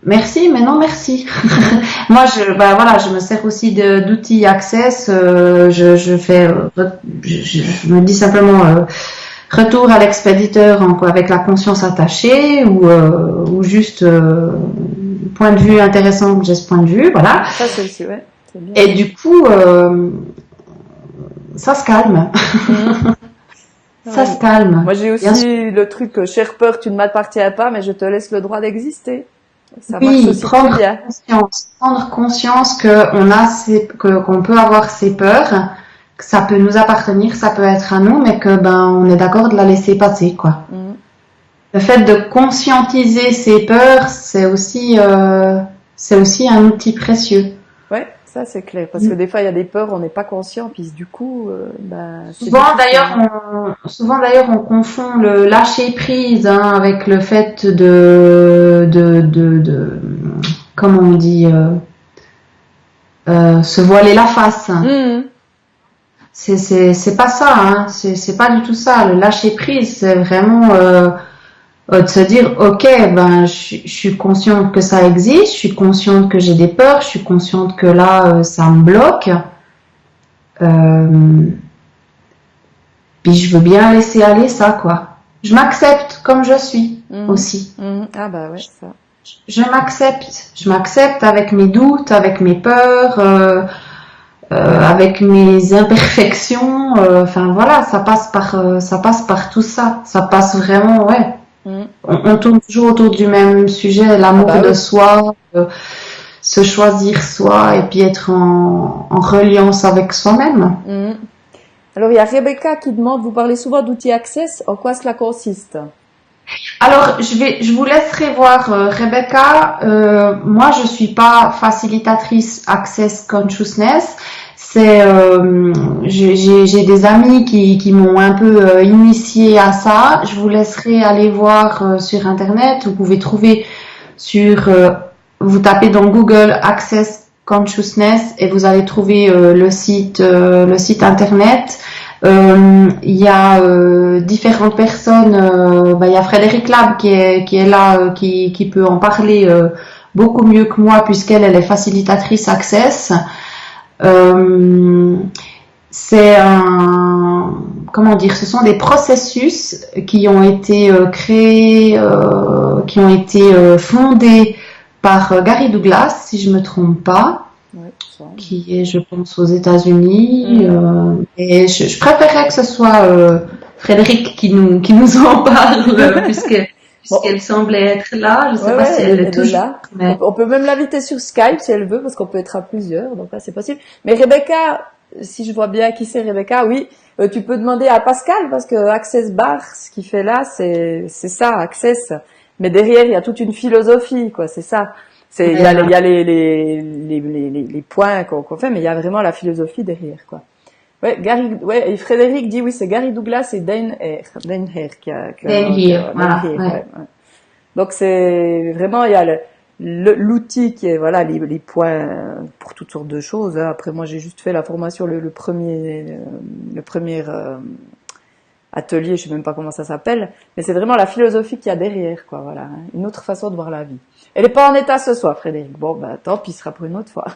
merci, mais non merci. Moi, je me sers aussi d'outils Access. Je me dis simplement retour à l'expéditeur avec la conscience attachée ou juste point de vue intéressant que j'ai ce point de vue, voilà. Ça c'est aussi, ouais. C'est bien. Et du coup, ça se calme. Ça se calme. Moi, j'ai aussi le truc, chère peur, tu ne m'appartiens pas, mais je te laisse le droit d'exister. Ça marche aussi très bien. Prendre conscience qu'on peut avoir ces peurs, que ça peut nous appartenir, ça peut être à nous, mais que on est d'accord de la laisser passer, quoi. Le fait de conscientiser ces peurs, c'est aussi un outil précieux. Ouais, ça c'est clair, parce que des fois il y a des peurs, on n'est pas conscient, puis du coup, souvent d'ailleurs, on confond le lâcher prise avec le fait de comment on dit, se voiler la face. C'est pas ça, hein. C'est pas du tout ça. Le lâcher prise, c'est vraiment de se dire, ok, je suis consciente que ça existe, je suis consciente que j'ai des peurs, je suis consciente que là, ça me bloque. Puis je veux bien laisser aller ça, quoi. Je m'accepte comme je suis aussi. Ah bah ouais, ça. Je m'accepte avec mes doutes, avec mes peurs, avec mes imperfections. Voilà, ça passe par tout ça. Ça passe vraiment, ouais. On tourne toujours autour du même sujet, l'amour de soi, se choisir soi et puis être en reliance avec soi-même. Alors il y a Rebecca qui demande, vous parlez souvent d'outils Access, en quoi cela consiste? Alors je vous laisserai voir Rebecca. Moi je suis pas facilitatrice Access Consciousness. J'ai des amis qui m'ont un peu initié à ça. Je vous laisserai aller voir sur internet. Vous pouvez trouver vous tapez dans Google Access Consciousness et vous allez trouver le site internet. Il y a différentes personnes. Il y a Frédéric Lab qui est là, qui peut en parler beaucoup mieux que moi puisqu'elle est facilitatrice Access. C'est ce sont des processus qui ont été créés, qui ont été fondés par Gary Douglas, si je me trompe pas, qui est, je pense, aux États-Unis. Et je préférerais que ce soit Frédéric qui nous en parle, puisqu'elle semblait être là. Je sais pas si elle est toujours là. Mais... On peut même l'inviter sur Skype si elle veut, parce qu'on peut être à plusieurs, donc là c'est possible. Mais Rebecca, si je vois bien qui c'est Rebecca, oui, tu peux demander à Pascal parce que Access Bar, ce qu'il fait là, c'est ça, Access. Mais derrière, il y a toute une philosophie, quoi, c'est ça. Il y a les points qu'on fait, mais il y a vraiment la philosophie derrière, quoi. Ouais, et Frédéric dit oui, c'est Gary Douglas et Dane Hare voilà. ouais. Donc c'est vraiment, il y a l'outil qui est, voilà, les points pour toutes sortes de choses, hein. Après, moi, j'ai juste fait la formation, le premier atelier, je sais même pas comment ça s'appelle, mais c'est vraiment la philosophie qu'il y a derrière, quoi, voilà, hein. Une autre façon de voir la vie. Elle est pas en état ce soir, Frédéric. Bon, bah, tant pis, ce sera pour une autre fois.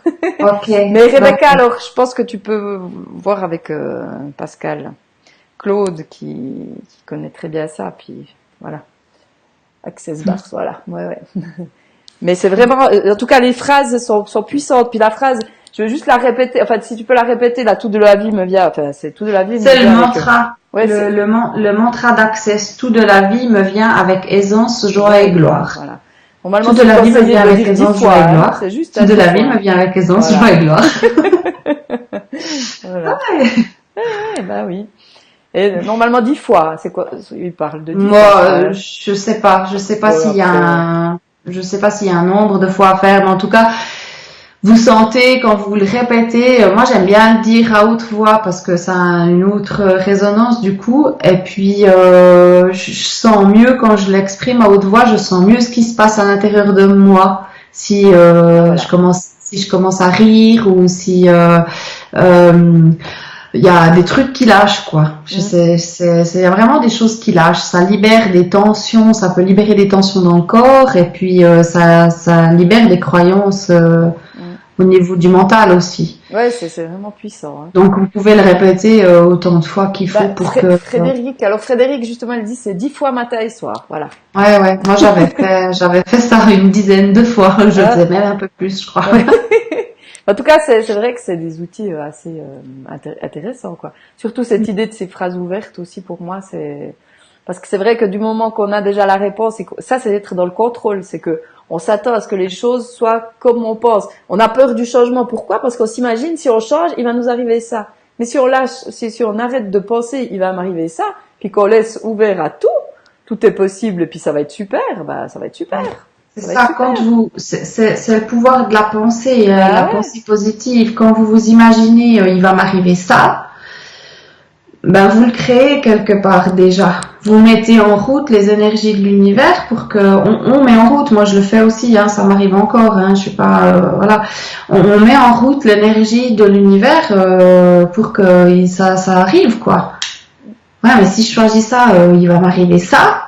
Ok. Mais Rebecca, alors, je pense que tu peux voir avec Pascal, Claude, qui connaît très bien ça, puis voilà. Access Bars, voilà. Ouais. Mais c'est vraiment, en tout cas, les phrases sont puissantes. Puis la phrase, je veux juste la répéter. Enfin, si tu peux la répéter, là, tout de la vie me vient. Enfin, c'est tout de la vie. C'est le mantra. Ouais, le mantra d'Access. Tout de la vie me vient avec aisance, joie et gloire. Voilà. Normalement, tout de la vie me vient avec aisance, joie et gloire. C'est juste tout de la vie me vient avec aisance, joie et gloire. Voilà. Ouais, bah oui. Et normalement 10 fois, c'est quoi? Il parle de 10 fois. Moi, je sais pas s'il y a je sais pas s'il y a un nombre de fois à faire, mais en tout cas, vous sentez quand vous le répétez. Moi, j'aime bien le dire à haute voix parce que ça a une autre résonance du coup. Et puis, je sens mieux quand je l'exprime à haute voix. Je sens mieux ce qui se passe à l'intérieur de moi. Si voilà. je commence à rire ou si il y a des trucs qui lâchent, quoi. Il y a vraiment des choses qui lâchent. Ça libère des tensions, ça peut libérer des tensions dans le corps, et puis ça libère des croyances au niveau du mental aussi. Ouais, c'est vraiment puissant. Hein. Donc vous pouvez le répéter autant de fois qu'il faut pour que. Frédéric, justement, il dit c'est 10 fois matin et soir, voilà. Ouais. Moi j'avais fait ça une dizaine de fois. Je faisais même un peu plus, je crois. En tout cas, c'est vrai que c'est des outils assez intéressants, quoi. Surtout cette idée de ces phrases ouvertes aussi, pour moi, c'est parce que c'est vrai que du moment qu'on a déjà la réponse, et ça, c'est d'être dans le contrôle, c'est que on s'attend à ce que les choses soient comme on pense. On a peur du changement. Pourquoi? Parce qu'on s'imagine, si on change, il va nous arriver ça. Mais si on lâche, si on arrête de penser, il va m'arriver ça, puis qu'on laisse ouvert à tout est possible, et puis ça va être super, bah, ça va être super. C'est ça, quand c'est le pouvoir de la pensée, la pensée positive. Quand vous vous imaginez, il va m'arriver ça, ben vous le créez quelque part déjà. Vous mettez en route les énergies de l'univers pour que on met en route. Moi, je le fais aussi, hein, ça m'arrive encore. Hein, je suis pas, voilà. On met en route l'énergie de l'univers pour que ça arrive, quoi. Ouais, mais si je choisis ça, il va m'arriver ça.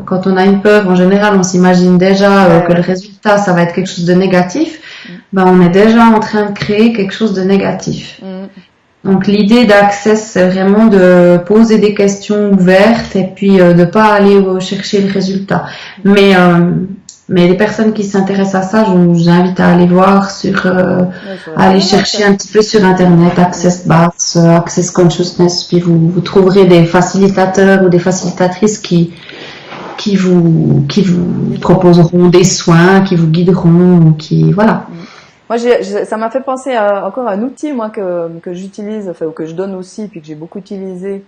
Quand on a une peur, en général, on s'imagine déjà que le résultat, ça va être quelque chose de négatif. Ben, on est déjà en train de créer quelque chose de négatif. Donc, l'idée d'Access, c'est vraiment de poser des questions ouvertes et puis de pas aller chercher le résultat. Mais les personnes qui s'intéressent à ça, je vous invite à aller voir aller chercher un petit peu sur Internet, Access Bars, Access Consciousness, puis vous trouverez des facilitateurs ou des facilitatrices qui vous proposeront des soins, qui vous guideront, voilà. Moi, ça m'a fait penser encore à un outil, moi, que j'utilise, enfin, ou que je donne aussi, puis que j'ai beaucoup utilisé,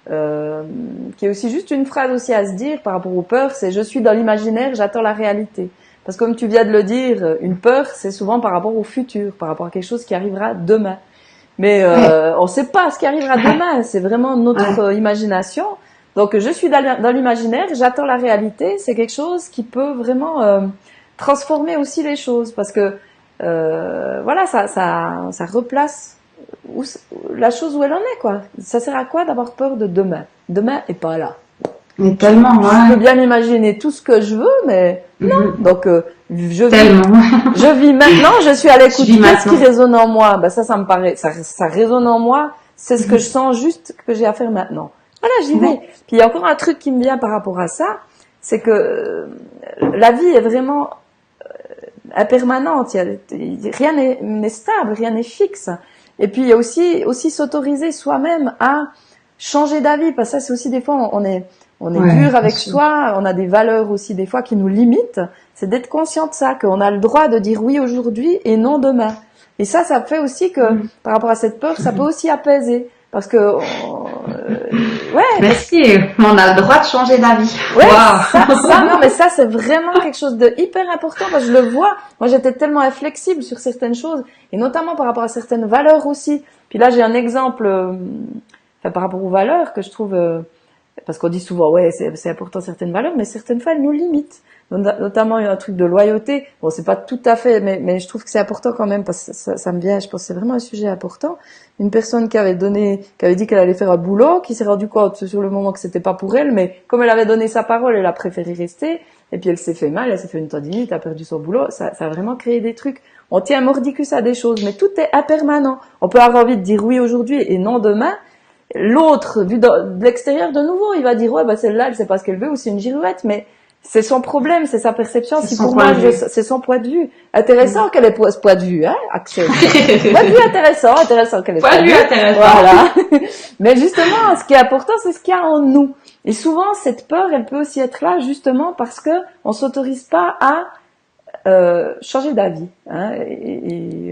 qui est aussi juste une phrase aussi à se dire par rapport aux peurs, c'est « je suis dans l'imaginaire, j'attends la réalité ». Parce que comme tu viens de le dire, une peur, c'est souvent par rapport au futur, par rapport à quelque chose qui arrivera demain. Mais on ne sait pas ce qui arrivera demain, c'est vraiment notre imagination. Donc, je suis dans l'imaginaire, j'attends la réalité, c'est quelque chose qui peut vraiment transformer aussi les choses, parce que voilà, ça replace la chose où elle en est, quoi. Ça sert à quoi d'avoir peur de demain? Demain est pas là. Mais tellement, je peux bien imaginer tout ce que je veux, mais non. Donc, je vis maintenant, je suis à l'écoute. Qu'est-ce qui résonne en moi? Ben ça me paraît, ça résonne en moi. C'est ce que je sens juste que j'ai à faire maintenant. Voilà, j'y vais. Puis il y a encore un truc qui me vient par rapport à ça, c'est que la vie est vraiment impermanente. Rien n'est stable, rien n'est fixe. Et puis il y a aussi s'autoriser soi-même à changer d'avis, parce que ça c'est aussi des fois on est dur avec soi, on a des valeurs aussi des fois qui nous limitent. C'est d'être conscient de ça, qu'on a le droit de dire oui aujourd'hui et non demain. Et ça fait aussi que, par rapport à cette peur, ça peut aussi apaiser. Parce que, ouais. Merci, on a le droit de changer d'avis. Ouais, Wow. non, mais ça, c'est vraiment quelque chose de hyper important, parce que je le vois. Moi, j'étais tellement inflexible sur certaines choses, et notamment par rapport à certaines valeurs aussi. Puis là, j'ai un exemple, par rapport aux valeurs que je trouve, parce qu'on dit souvent, ouais, c'est important certaines valeurs, mais certaines fois, elles nous limitent. Notamment, il y a un truc de loyauté. Bon, c'est pas tout à fait, mais je trouve que c'est important quand même, parce que ça me vient, je pense que c'est vraiment un sujet important. Une personne qui avait dit qu'elle allait faire un boulot, qui s'est rendu compte sur le moment que c'était pas pour elle, mais comme elle avait donné sa parole, elle a préféré rester, et puis elle s'est fait mal, elle s'est fait une tendinite, elle a perdu son boulot, ça a vraiment créé des trucs. On tient mordicus à des choses, mais tout est impermanent. On peut avoir envie de dire oui aujourd'hui et non demain. L'autre, vu de l'extérieur, de nouveau, il va dire, ouais, bah, celle-là, elle sait pas ce qu'elle veut, ou c'est une girouette, mais c'est son problème, c'est sa perception. Si pour moi, c'est son point de vue. Intéressant qu'elle ait ce point de vue, hein, Axel. Point de vue intéressant qu'elle ait Point de vue intéressant. Voilà. Mais justement, ce qui est important, c'est ce qu'il y a en nous. Et souvent, cette peur, elle peut aussi être là, justement, parce que on s'autorise pas à changer d'avis, hein,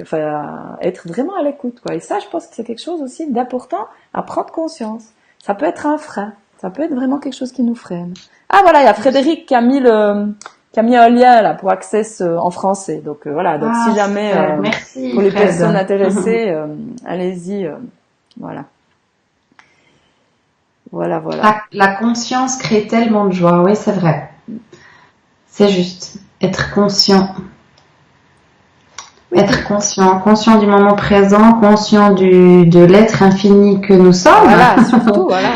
enfin à être vraiment à l'écoute, quoi. Et ça, je pense que c'est quelque chose aussi d'important à prendre conscience. Ça peut être un frein, ça peut être vraiment quelque chose qui nous freine. Ah voilà, il y a Frédéric qui a mis un lien là pour Access en français. Donc voilà, donc si jamais merci, pour les Fred. personnes intéressées, allez-y, voilà. Voilà. La conscience crée tellement de joie, oui, c'est vrai. C'est juste. Être conscient. Oui. Être conscient du moment présent, conscient de l'être infini que nous sommes. Voilà, surtout, voilà.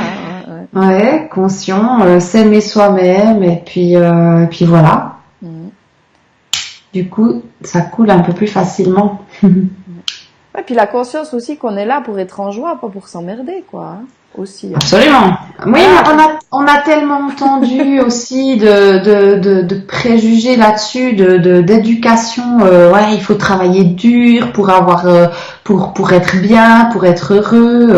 Ouais, conscient, s'aimer soi-même, et puis voilà. Du coup, ça coule un peu plus facilement. Et puis la conscience aussi qu'on est là pour être en joie, pas pour s'emmerder, quoi. Aussi. Absolument. Oui, on a tellement entendu aussi de préjugés là-dessus, d'éducation. Ouais, il faut travailler dur pour avoir, pour être bien, pour être heureux.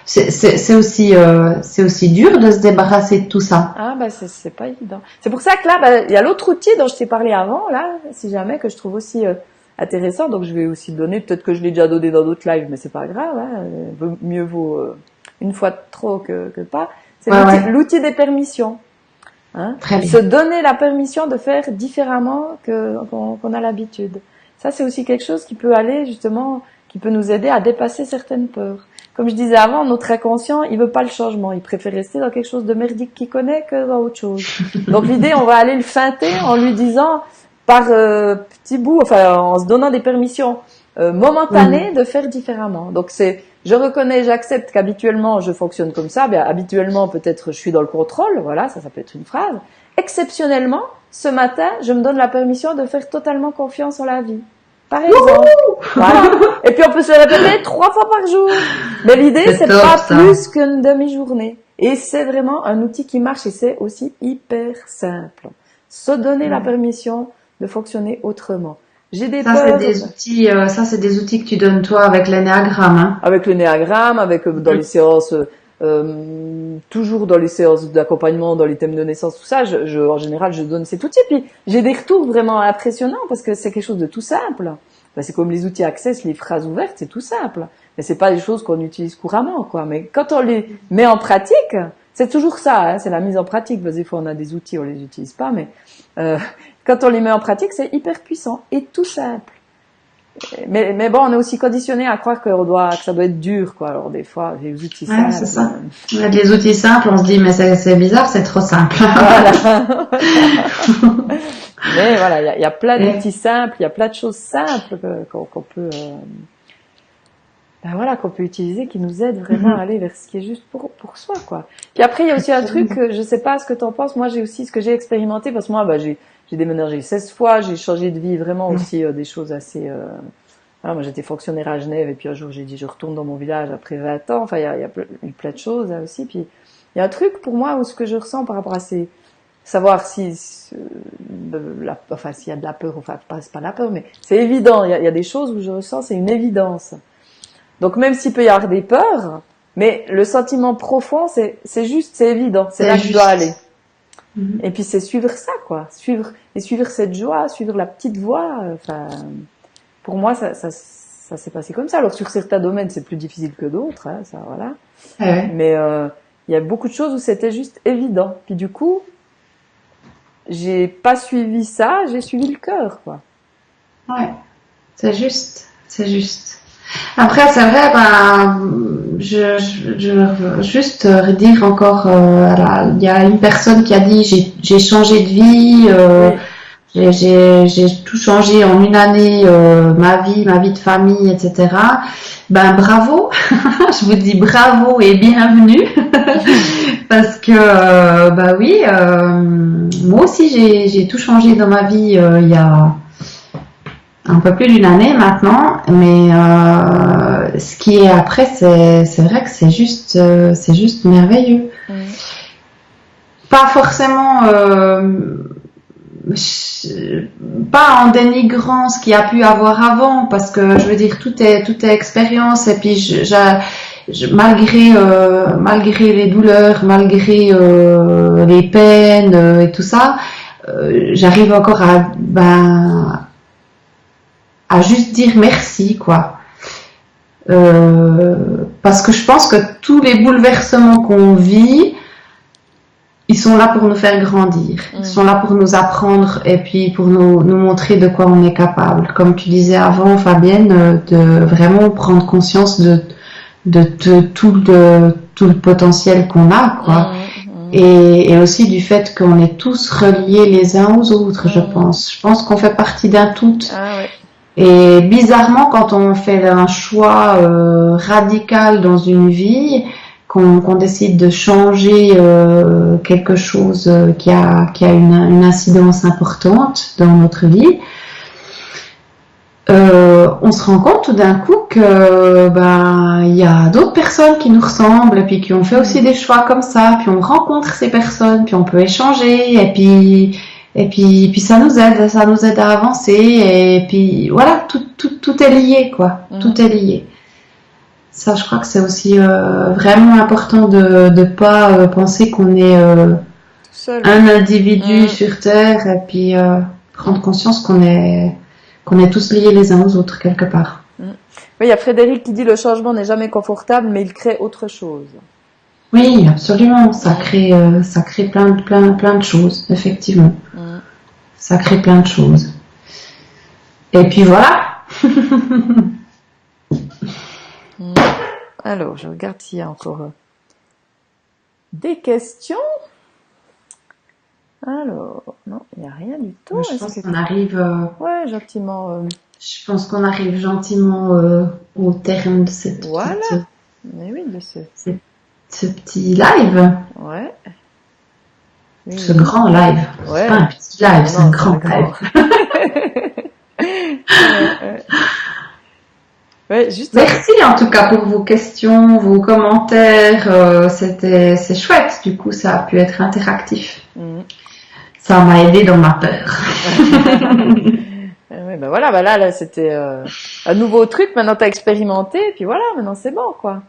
C'est aussi dur de se débarrasser de tout ça. Ah bah c'est pas évident. C'est pour ça que là, il y a l'autre outil dont je t'ai parlé avant, là, si jamais, que je trouve aussi intéressant. Donc je vais aussi le donner. Peut-être que je l'ai déjà donné dans d'autres lives, mais c'est pas grave. Hein, mieux vaut une fois de trop que pas. C'est l'outil des permissions. Hein, Très bien. se donner la permission de faire différemment qu'on a l'habitude. Ça, c'est aussi quelque chose qui peut aller justement, qui peut nous aider à dépasser certaines peurs. Comme je disais avant, notre inconscient, il veut pas le changement. Il préfère rester dans quelque chose de merdique qu'il connaît que dans autre chose. Donc l'idée, on va aller le feinter en lui disant par petits bouts, enfin en se donnant des permissions momentanées de faire différemment. Donc je reconnais, j'accepte qu'habituellement je fonctionne comme ça. Bien, habituellement peut-être je suis dans le contrôle, voilà, ça peut être une phrase. Exceptionnellement, ce matin, je me donne la permission de faire totalement confiance en la vie. Par exemple. Voilà. Et puis on peut se le répéter 3 fois par jour. Mais l'idée, c'est pas plus qu'une demi-journée. Et c'est vraiment un outil qui marche et c'est aussi hyper simple. Se donner la permission de fonctionner autrement. J'ai des peurs. Ça, c'est des outils que tu donnes toi avec l'énéagramme, hein. Avec l'énéagramme, avec dans les séances, toujours dans les séances d'accompagnement, dans les thèmes de naissance, tout ça, en général, je donne cet outil. Puis j'ai des retours vraiment impressionnants parce que c'est quelque chose de tout simple. Ben, c'est comme les outils Access, les phrases ouvertes, c'est tout simple. Mais c'est pas des choses qu'on utilise couramment, quoi. Mais quand on les met en pratique, c'est toujours ça, hein, c'est la mise en pratique. Parce que des fois, on a des outils, on les utilise pas, mais quand on les met en pratique, c'est hyper puissant et tout simple. Mais bon, on est aussi conditionné à croire que ça doit être dur, quoi. Alors des fois, les outils simples. C'est ça. Avec les outils simples, on se dit mais c'est bizarre, c'est trop simple. Voilà. Mais voilà, il y a plein d'outils simples, il y a plein de choses simples qu'on peut, qu'on peut utiliser, qui nous aident vraiment à aller vers ce qui est juste pour soi, quoi. Puis après, il y a aussi un truc, je sais pas ce que t'en penses. Moi, j'ai aussi ce que j'ai expérimenté, parce que moi, j'ai déménagé 16 fois, j'ai changé de vie vraiment aussi, des choses assez, moi, j'étais fonctionnaire à Genève, et puis un jour, j'ai dit, je retourne dans mon village après 20 ans. Enfin, il y a eu plein de choses, là aussi. Puis, il y a un truc pour moi où ce que je ressens par rapport à savoir s'il y a de la peur, enfin, c'est pas de la peur, mais c'est évident. Il y a des choses où je ressens, c'est une évidence. Donc, même s'il peut y avoir des peurs, mais le sentiment profond, c'est juste, c'est évident. C'est là que je dois aller. Et puis, c'est suivre ça, quoi. Suivre cette joie, suivre la petite voix, pour moi, ça s'est passé comme ça. Alors sur certains domaines, c'est plus difficile que d'autres, hein, ça voilà. Ouais. Mais il y a beaucoup de choses où c'était juste évident. Puis du coup, j'ai pas suivi ça, j'ai suivi le cœur, quoi. Ouais. C'est juste. C'est juste. Après, c'est vrai, ben, je veux juste redire encore, voilà, il y a une personne qui a dit j'ai changé de vie, Oui. j'ai tout changé en une année, ma vie de famille, etc. Ben bravo, je vous dis bravo et bienvenue parce que bah oui, moi aussi j'ai tout changé dans ma vie il y a un peu plus d'une année maintenant, mais ce qui est après, c'est vrai que c'est juste merveilleux. Pas forcément, pas en dénigrant ce qu'il y a pu avoir avant, parce que je veux dire tout est expérience, et puis malgré les douleurs, malgré les peines et tout ça, j'arrive encore à juste dire merci, quoi. Parce que je pense que tous les bouleversements qu'on vit, ils sont là pour nous faire grandir. Ils sont là pour nous apprendre et puis pour nous montrer de quoi on est capable. Comme tu disais avant, Fabienne, de vraiment prendre conscience de tout le potentiel qu'on a, quoi. Et aussi du fait qu'on est tous reliés les uns aux autres, je pense. Je pense qu'on fait partie d'un tout. Ah, ouais. Et bizarrement, quand on fait un choix radical dans une vie, qu'on décide de changer quelque chose qui a une incidence importante dans notre vie, on se rend compte tout d'un coup que il y a d'autres personnes qui nous ressemblent, puis qui ont fait aussi des choix comme ça, puis on rencontre ces personnes, puis on peut échanger, et puis ça nous aide à avancer, et puis voilà, tout est lié, quoi. Tout est lié. Ça, je crois que c'est aussi vraiment important de pas penser qu'on est un individu sur Terre, et puis prendre conscience qu'on est tous liés les uns aux autres quelque part. Oui, il y a Frédéric qui dit le changement n'est jamais confortable, mais il crée autre chose. Oui, absolument. Ça crée plein de choses, effectivement. Ça crée plein de choses. Et puis voilà. Alors, je regarde s'il y a encore des questions. Alors, non, il n'y a rien du tout. Je pense qu'on arrive... Ouais, gentiment. Je pense qu'on arrive gentiment au terme de cette petite... Mais oui, de ce petit live. Ouais. Oui, ce grand live. Ouais. C'est pas un petit live, c'est un grand live. Ouais, juste merci en tout cas pour vos questions, vos commentaires. C'est chouette. Du coup, ça a pu être interactif. Ça m'a aidé dans ma peur. Ouais, ben voilà, là c'était un nouveau truc. Maintenant, t'as expérimenté, puis voilà, maintenant c'est bon, quoi.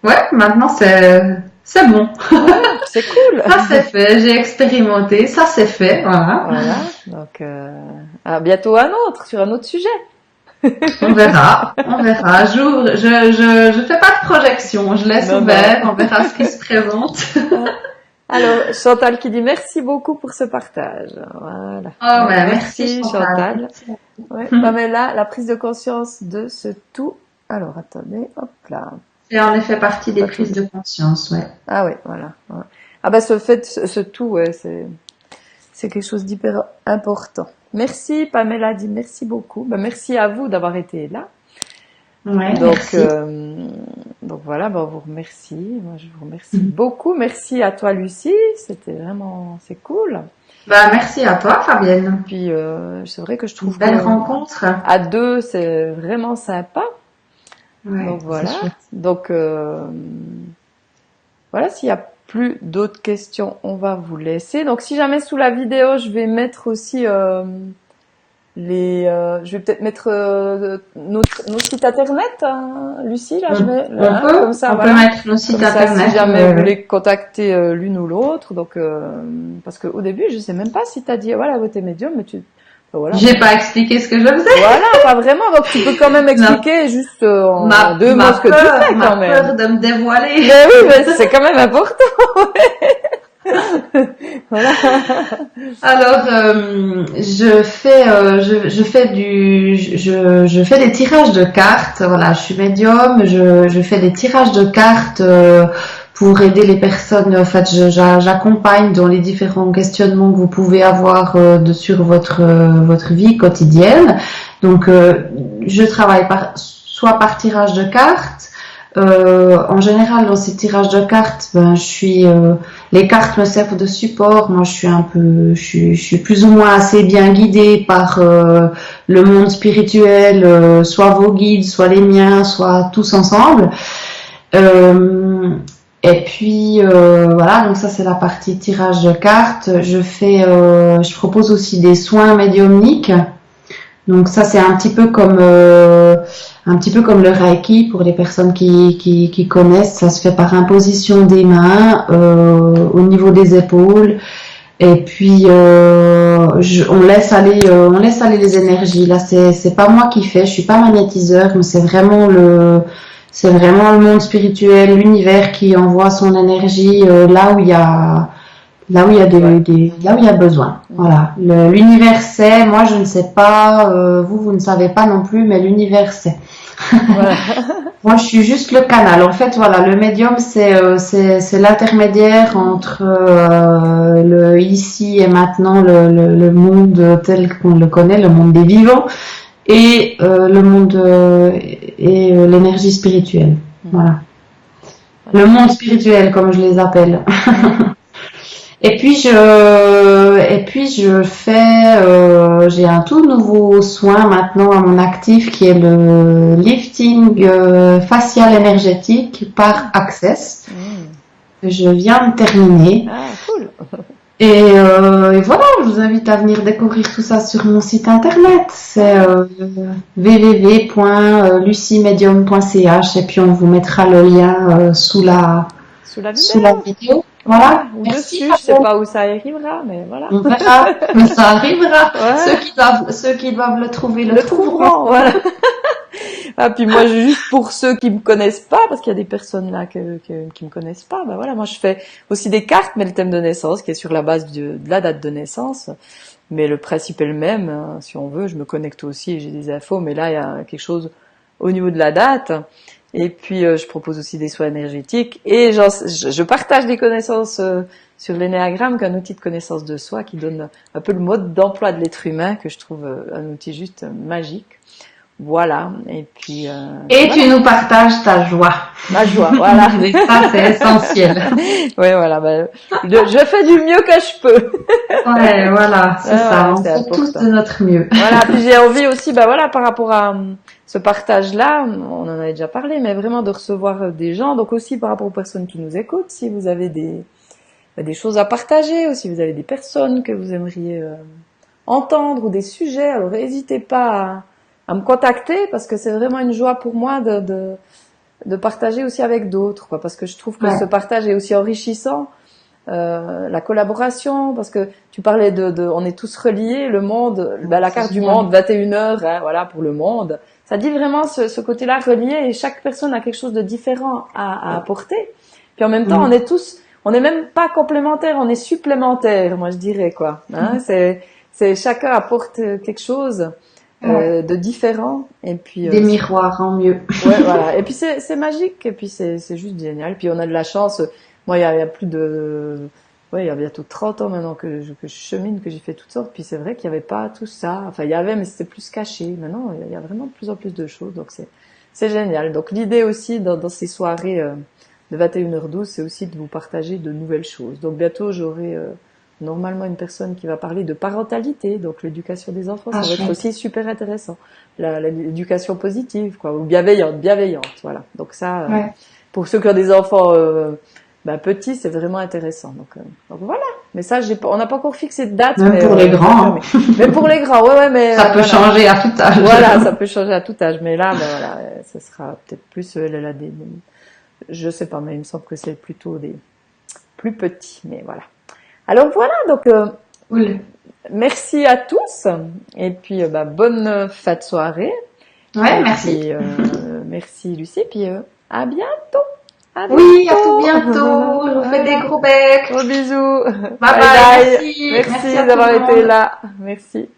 Ouais, maintenant c'est bon. Ouais, c'est cool. Ça c'est fait, j'ai expérimenté, ça c'est fait, voilà. Voilà, donc à bientôt un autre, sur un autre sujet. On verra. Je fais pas de projection, je laisse ouvert, on verra ce qui se présente. Alors, Chantal qui dit merci beaucoup pour ce partage. Voilà. Oh, ouais, merci Chantal. Ouais, Pamela, la prise de conscience de ce tout. Alors, attendez, hop là. C'est en effet partie des prises de conscience, ouais. Ah ouais, voilà. Ouais. Ah bah ce tout, ouais, c'est quelque chose d'hyper important. Merci, Pamela dit merci beaucoup. Bah, merci à vous d'avoir été là. Ouais, donc, merci. Donc voilà, on vous remercie. Moi, je vous remercie beaucoup. Merci à toi, Lucie. C'était vraiment, c'est cool. Bah, merci à toi, Fabienne. Puis, c'est vrai que je trouve une belle rencontre. À deux, c'est vraiment sympa. Ouais, donc voilà. Donc, voilà, s'il y a plus d'autres questions, on va vous laisser. Donc, si jamais sous la vidéo, je vais mettre aussi, je vais peut-être mettre nos sites internet, hein, Lucie, là, je vais comme ça, on peut mettre nos sites internet. Si jamais vous voulez contacter l'une ou l'autre, donc parce que au début, je sais même pas si t'as dit voilà, t'es médium, mais Voilà. J'ai pas expliqué ce que je faisais. Voilà, pas vraiment. Donc tu peux quand même expliquer juste en deux mots ce que tu fais quand même. Ma peur de me dévoiler. Mais oui, mais c'est quand même important. Voilà. Alors, je fais des tirages de cartes. Voilà, je suis médium. Je fais des tirages de cartes pour aider les personnes. En fait, j'accompagne dans les différents questionnements que vous pouvez avoir sur votre vie quotidienne. Donc, je travaille soit par tirage de cartes. En général, dans ces tirages de cartes, les cartes me servent de support. Moi, je suis plus ou moins assez bien guidée par le monde spirituel, soit vos guides, soit les miens, soit tous ensemble. Et puis voilà, donc ça c'est la partie tirage de cartes. Je propose aussi des soins médiumniques. Donc ça c'est un petit peu comme le Reiki pour les personnes qui connaissent. Ça se fait par imposition des mains au niveau des épaules. Et puis on laisse aller les énergies. Là c'est pas moi qui fais, je suis pas magnétiseur, mais c'est vraiment le monde spirituel, l'univers qui envoie son énergie là où il y a là où il y a besoin. Voilà. L'univers sait, moi je ne sais pas, vous ne savez pas non plus, mais l'univers sait. Voilà. Moi je suis juste le canal. En fait, voilà, le médium c'est l'intermédiaire entre le ici et maintenant, le monde tel qu'on le connaît, le monde des vivants, et le monde et l'énergie spirituelle. Voilà. Le monde spirituel, comme je les appelle. Et puis j'ai un tout nouveau soin maintenant à mon actif qui est le lifting facial énergétique par Access que je viens de terminer. Ah, cool. Et voilà, je vous invite à venir découvrir tout ça sur mon site internet. C'est www.lucimedium.ch et puis on vous mettra le lien sous la vidéo. Voilà. Ou dessus, je sais pas où ça arrivera, mais voilà. On verra, mais ça arrivera. Ouais. Ceux qui doivent le trouver le trouveront. Voilà. Ah, puis moi, juste pour ceux qui me connaissent pas, parce qu'il y a des personnes là qui me connaissent pas, ben voilà, moi je fais aussi des cartes, mais le thème de naissance qui est sur la base de la date de naissance. Mais le principe est le même, hein, si on veut. Je me connecte aussi, j'ai des infos, mais là il y a quelque chose au niveau de la date. Et puis je propose aussi des soins énergétiques et je partage des connaissances sur l'énéagramme, qui est un outil de connaissance de soi qui donne un peu le mode d'emploi de l'être humain, que je trouve un outil juste magique. Voilà. Et puis. Et voilà. Tu nous partages ta joie. Ma joie, voilà. Et ça, c'est essentiel. Oui, voilà. Ben, je fais du mieux que je peux. Ouais, voilà, c'est ça. On fait tous de notre mieux. Voilà. Puis j'ai envie aussi, ben voilà, par rapport à ce partage-là, on en avait déjà parlé, mais vraiment de recevoir des gens. Donc aussi par rapport aux personnes qui nous écoutent, si vous avez des choses à partager, ou si vous avez des personnes que vous aimeriez entendre ou des sujets, alors n'hésitez pas à me contacter, parce que c'est vraiment une joie pour moi de partager aussi avec d'autres, quoi, parce que je trouve que ce partage est aussi enrichissant, la collaboration, parce que tu parlais on est tous reliés, le monde, la carte du monde, 21h, hein, voilà, pour le monde, ça dit vraiment ce côté-là relié, et chaque personne a quelque chose de différent à apporter, puis en même temps, on est même pas complémentaires, on est supplémentaires, moi je dirais, quoi, hein, c'est chacun apporte quelque chose de différent, et puis des miroirs en mieux. Ouais, voilà. Et puis c'est magique, et puis c'est juste génial. Puis on a de la chance. Moi, il y a plus de, il y a bientôt 30 ans maintenant que je chemine, que j'ai fait toutes sortes. Puis c'est vrai qu'il y avait pas tout ça. Enfin, il y avait, mais c'était plus caché. Maintenant, il y a vraiment de plus en plus de choses. Donc c'est génial. Donc l'idée aussi dans ces soirées de 21h12, c'est aussi de vous partager de nouvelles choses. Donc bientôt, j'aurai normalement une personne qui va parler de parentalité, donc l'éducation des enfants, ça va être aussi super intéressant. L'éducation positive, quoi, ou bienveillante, voilà. Donc ça, pour ceux qui ont des enfants petits, c'est vraiment intéressant. Donc voilà. Mais ça, on n'a pas encore fixé de date. Même pour les grands. Mais pour les grands, mais ça peut changer à tout âge. Voilà, ça peut changer à tout âge. Mais là, voilà, ce sera peut-être plus je sais pas, mais il me semble que c'est plutôt des plus petits. Mais voilà. Alors voilà, donc merci à tous. Et puis, bonne fin de soirée. Ouais, Et merci. puis, merci Lucie. Puis, à bientôt. Oui, à tout bientôt. Je vous fais des gros becs. Gros bisous. Bye bye. Bye. Merci. Merci à tout d'avoir le monde. été là. Merci.